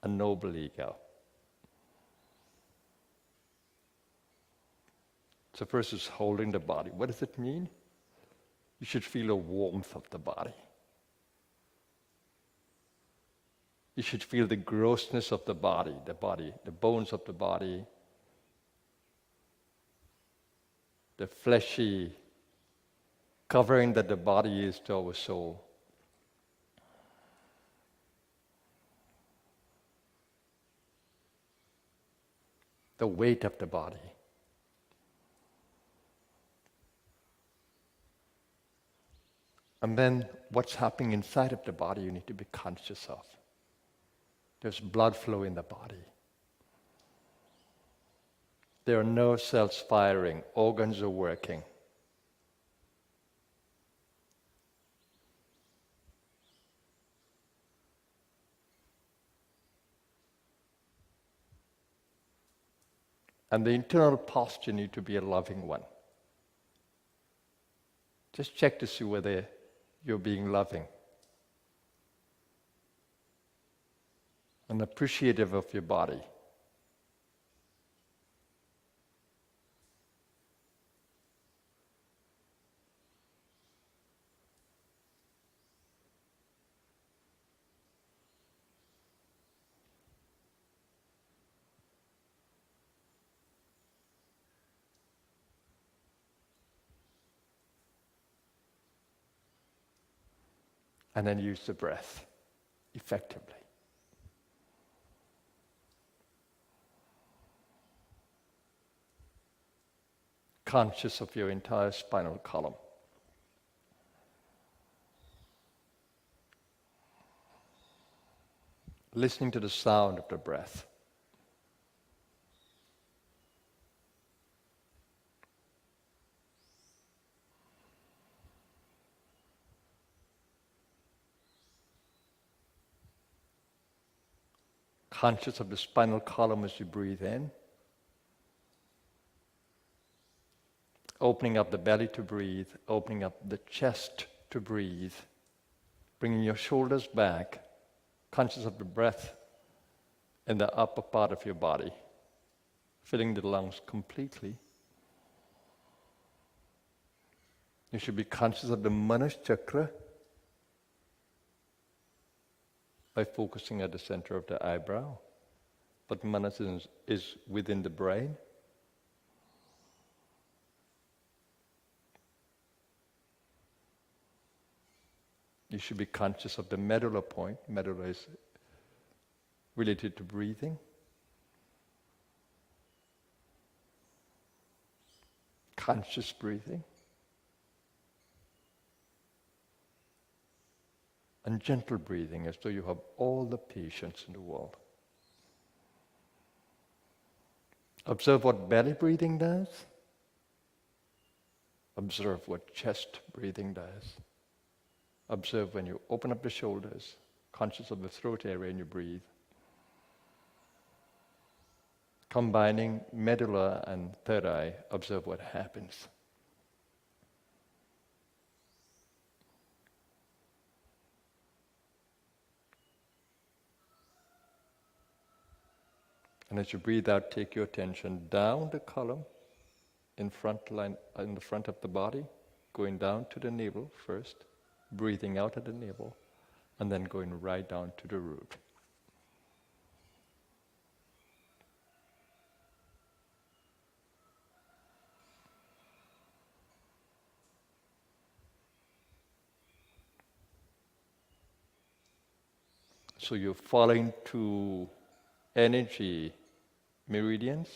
A noble ego. So first is holding the body. What does it mean? You should feel the warmth of the body. You should feel the grossness of the body, the bones of the body, the fleshy covering that the body is to our soul. The weight of the body. And then what's happening inside of the body you need to be conscious of. There's blood flow in the body. There are nerve cells firing, organs are working. And the internal posture needs to be a loving one. Just check to see whether you're being loving and appreciative of your body. And then use the breath effectively. Conscious of your entire spinal column. Listening to the sound of the breath. Conscious of the spinal column as you breathe in. Opening up the belly to breathe, opening up the chest to breathe, bringing your shoulders back, conscious of the breath in the upper part of your body, filling the lungs completely. You should be conscious of the Manas chakra by focusing at the center of the eyebrow. But Manas is within the brain. You should be conscious of the medulla point. Medulla is related to breathing. Conscious breathing. And gentle breathing, as though you have all the patience in the world. Observe what belly breathing does. Observe what chest breathing does. Observe when you open up the shoulders, conscious of the throat area and you breathe. combining medulla and third eye, observe what happens. And as you breathe out, take your attention down the column in the front of the body, going down to the navel first, breathing out at the navel, and then going right down to the root. So you're following two energy meridians.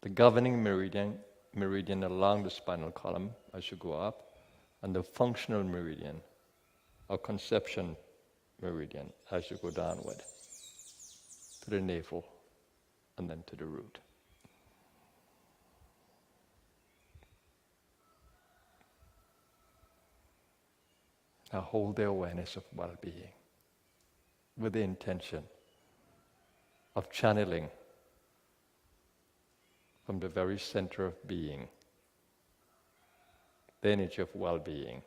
The governing meridian along the spinal column as you go up, and the functional meridian, or conception meridian, as you go downward to the navel and then to the root. Now hold the awareness of well-being with the intention of channeling from the very center of being the energy of well-being,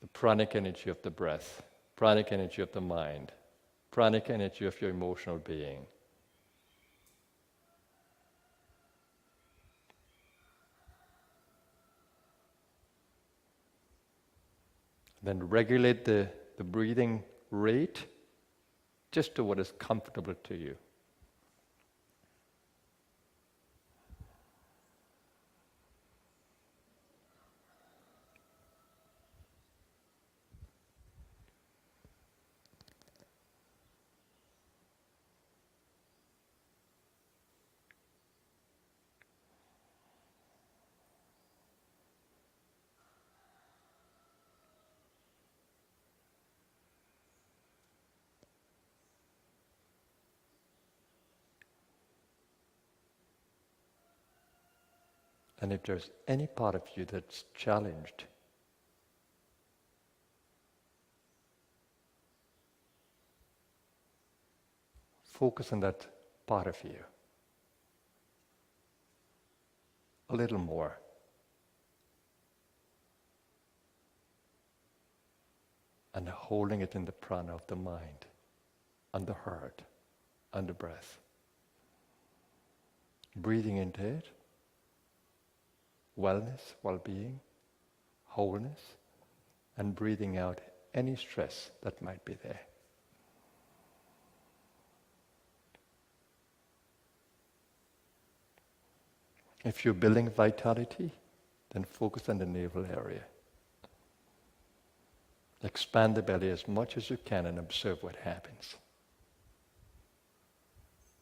the pranic energy of the breath, pranic energy of the mind, pranic energy of your emotional being. Then regulate the breathing rate just to what is comfortable to you. And if there's any part of you that's challenged, focus on that part of you a little more. And holding it in the prana of the mind, and the heart, and the breath. Breathing into it, wellness, well-being, wholeness, and breathing out any stress that might be there. If you're building vitality, then focus on the navel area. Expand the belly as much as you can and observe what happens.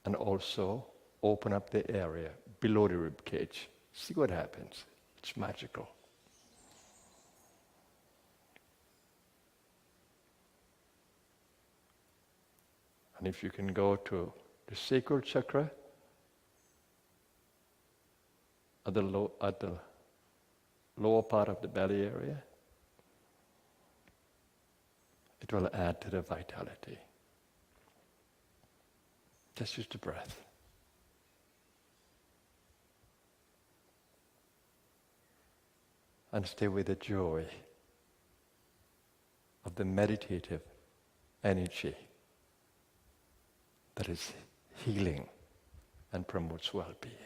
And also open up the area below the rib cage. See what happens. It's magical. And if you can go to the sacral chakra at the lower part of the belly area, it will add to the vitality. Just use the breath. And stay with the joy of the meditative energy that is healing and promotes well-being.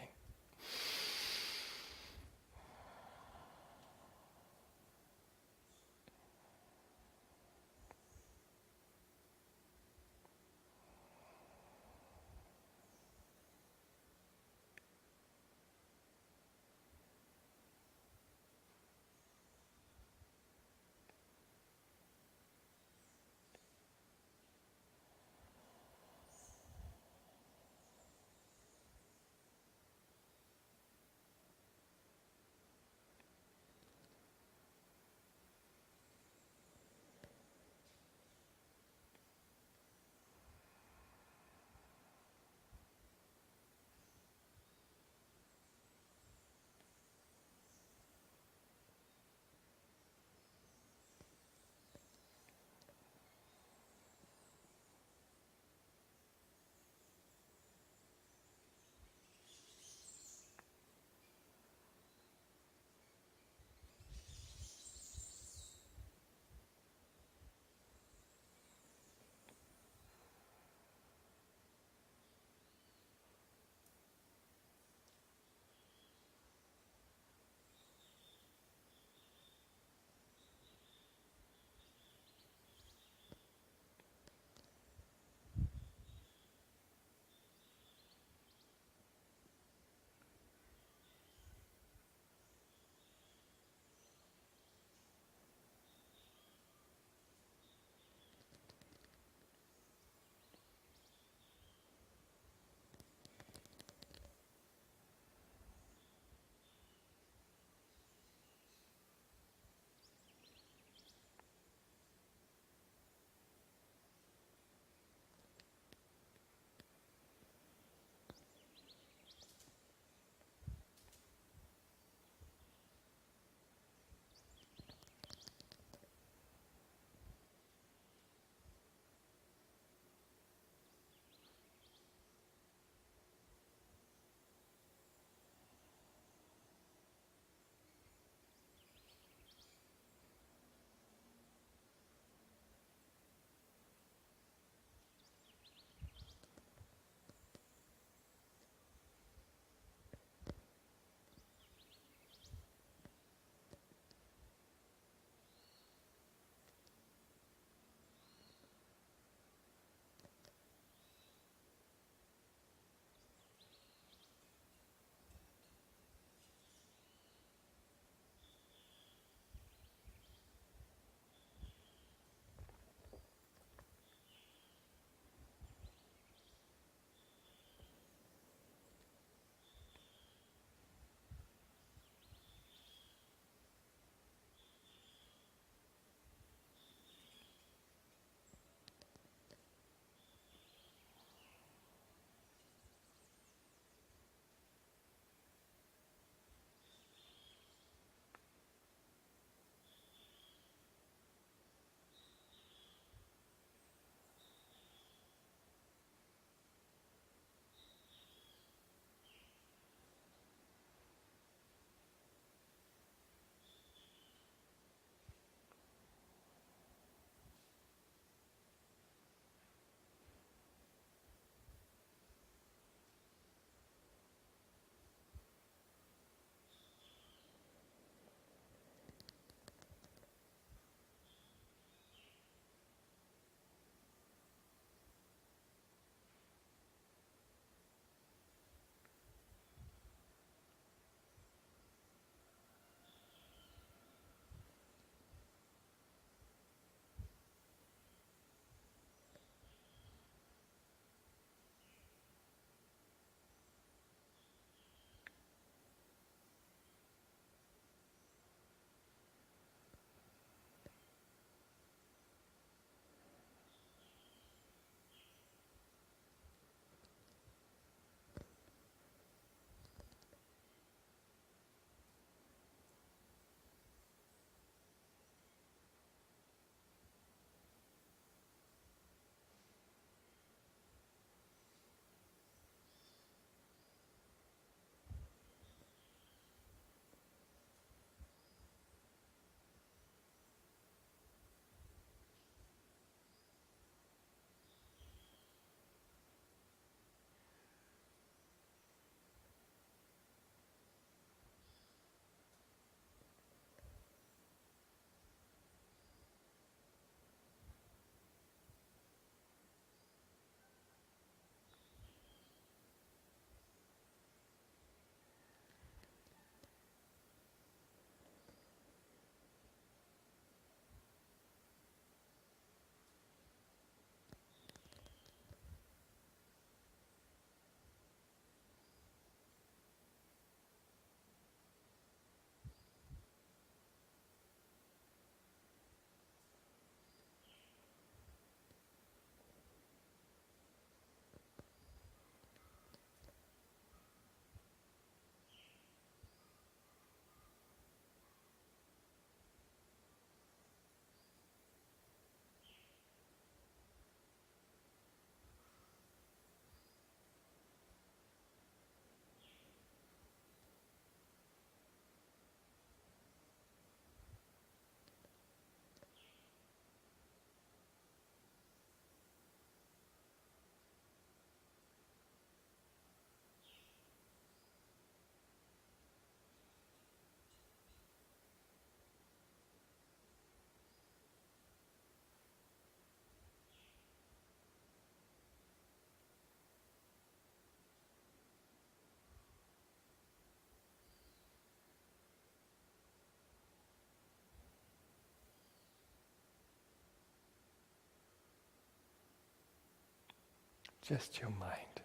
Just your mind.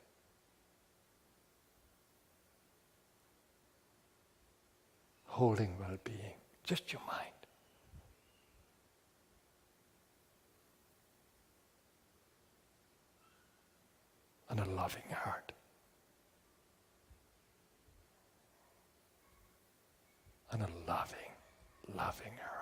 Holding well-being, just your mind. And a loving heart. And a loving, loving heart.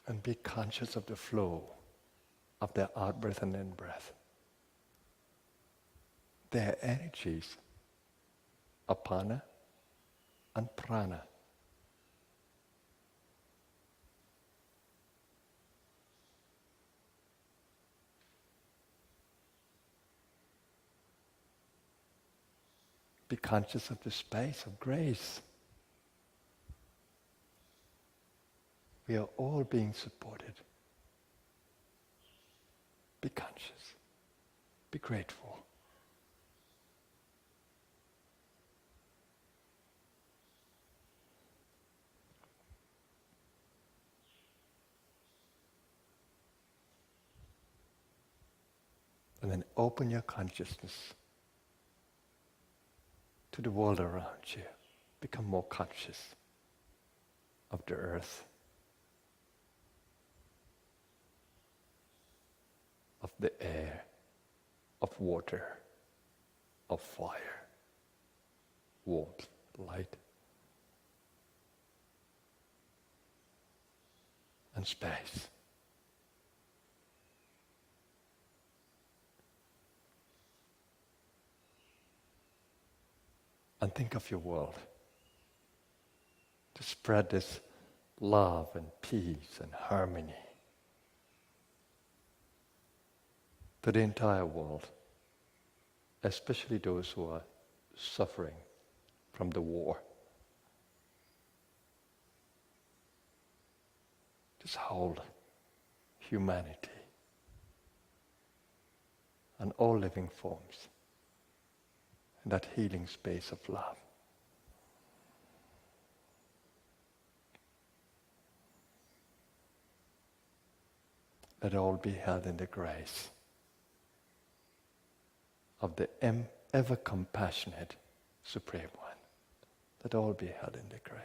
And be conscious of the flow of the out-breath and in-breath. Their energies, apana and prana. Be conscious of the space of grace. We are all being supported. Be conscious. Be grateful. And then open your consciousness to the world around you. Become more conscious of the earth, of the air, of water, of fire, warmth, light, and space. And think of your world. To spread this love and peace and harmony to the entire world, especially those who are suffering from the war. Just hold humanity and all living forms in that healing space of love. Let all be held in the grace of the ever compassionate Supreme One. Let all be held in the grace.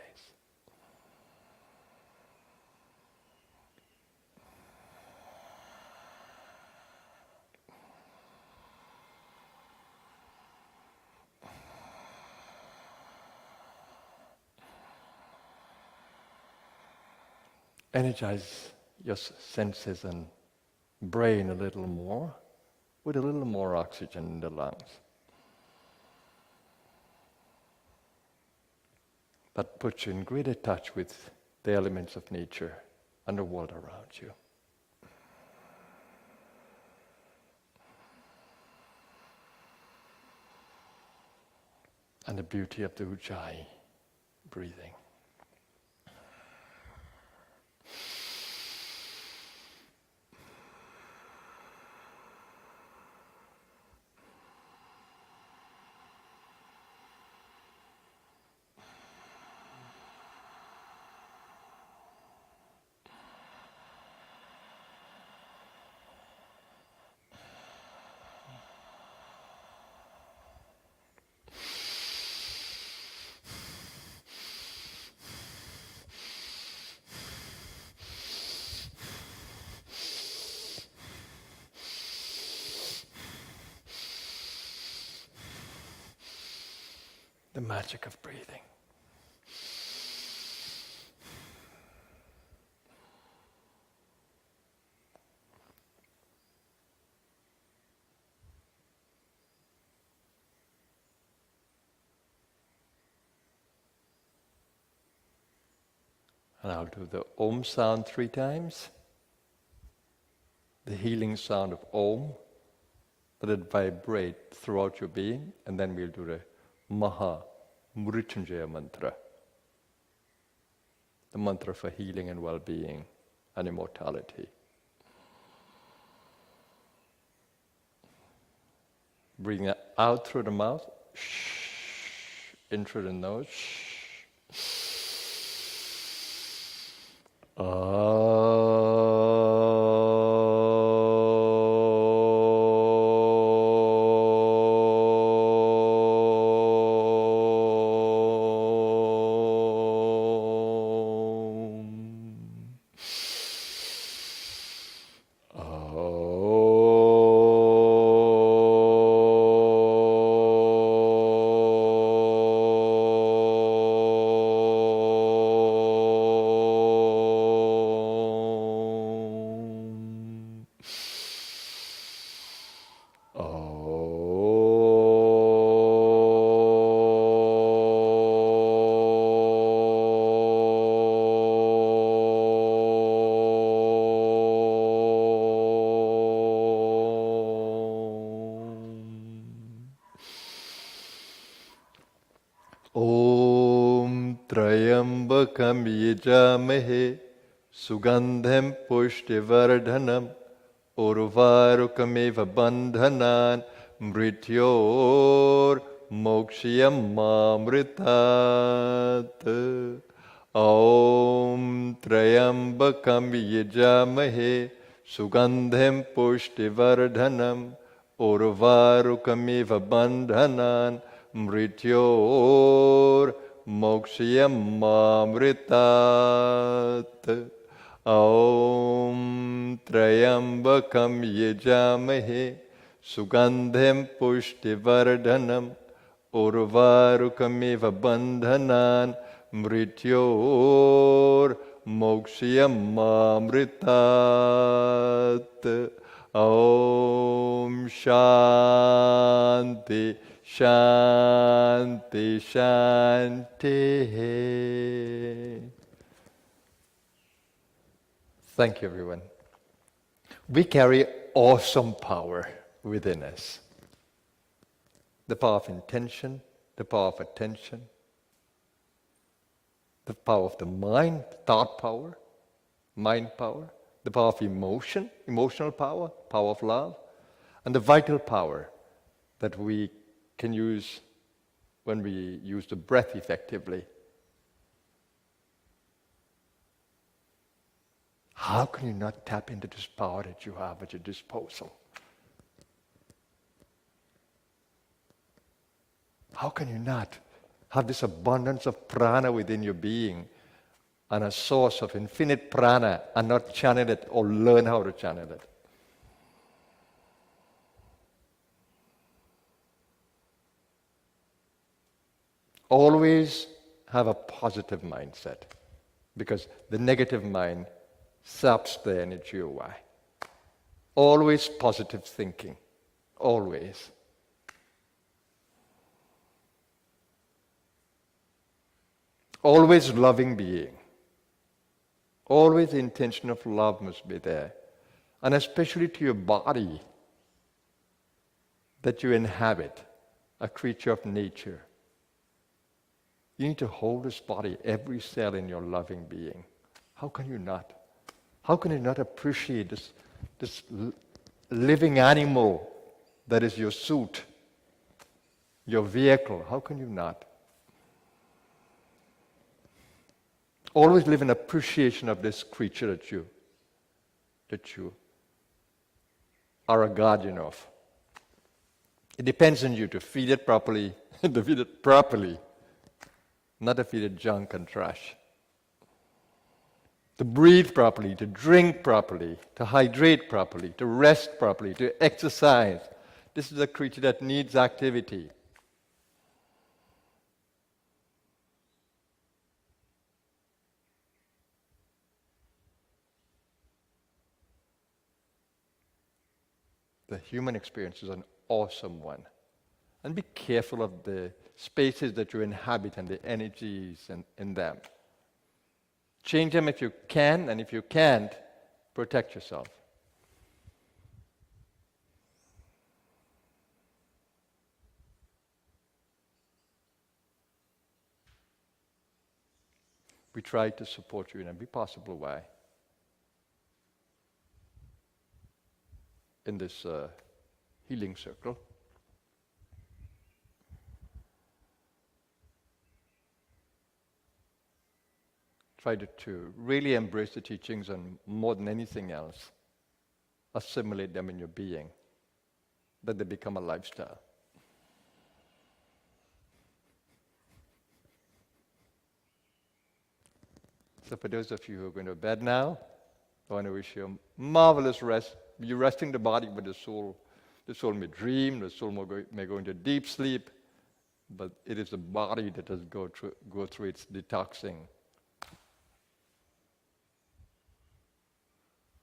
Energize your senses and brain a little more with a little more oxygen in the lungs. That puts you in greater touch with the elements of nature and the world around you. And the beauty of the Ujjayi breathing. The magic of breathing. And I'll do the Om sound 3 times. The healing sound of Om. Let it vibrate throughout your being. And then we'll do the Maha Mrityunjaya mantra. The mantra for healing and well-being and immortality. Breathing out through the mouth. Shh. In through the nose. Shh. Trayambakam yajamahe sugandham pushtivardhanam urvarukamiva bandhanan mrityor mokshiyam mamritat. Om Trayambakam yajamahe sugandham pushtivardhanam urvarukamiva bandhanan mrityor Mokshiyam mamritat. Om Trayambakam yajamahe sugandham pushtivardhanam urvarukamiva bandhanan mrityor mokshiyam mamritat. Om Shanti Shanti Shanti. Thank you, everyone. We carry awesome power within us. The power of intention, the power of attention, the power of the mind, thought power, mind power, the power of emotion, emotional power, power of love, and the vital power that we can use when we use the breath effectively. How can you not tap into this power that you have at your disposal? How can you not have this abundance of prana within your being and a source of infinite prana and not channel it or learn how to channel it? Always have a positive mindset, because the negative mind saps the energy away. Always positive thinking. Always. Always loving being. Always the intention of love must be there. And especially to your body that you inhabit, a creature of nature. You need to hold this body, every cell in your loving being. How can you not? How can you not appreciate this living animal that is your suit, your vehicle? How can you not? Always live in appreciation of this creature that you are a guardian of. It depends on you to feed it properly, to feed it properly. Not to feed it junk and trash. To breathe properly, to drink properly, to hydrate properly, to rest properly, to exercise. This is a creature that needs activity. The human experience is an awesome one. And be careful of the spaces that you inhabit and the energies in them. Change them if you can, and if you can't, protect yourself. We try to support you in every possible way in this healing circle. Try to really embrace the teachings and more than anything else, assimilate them in your being, that they become a lifestyle. So for those of you who are going to bed now, I want to wish you a marvelous rest. You're resting the body, but the soul may dream, the soul may go into deep sleep, but it is the body that has go through its detoxing.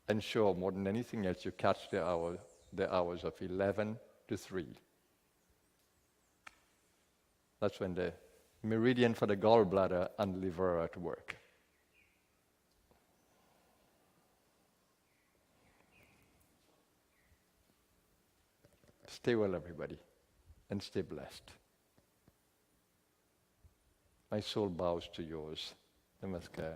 Ensure more than anything else you catch the hours of 11 to 3. That's when the meridian for the gallbladder and liver are at work. Stay well, everybody, and stay blessed. My soul bows to yours. Namaskar.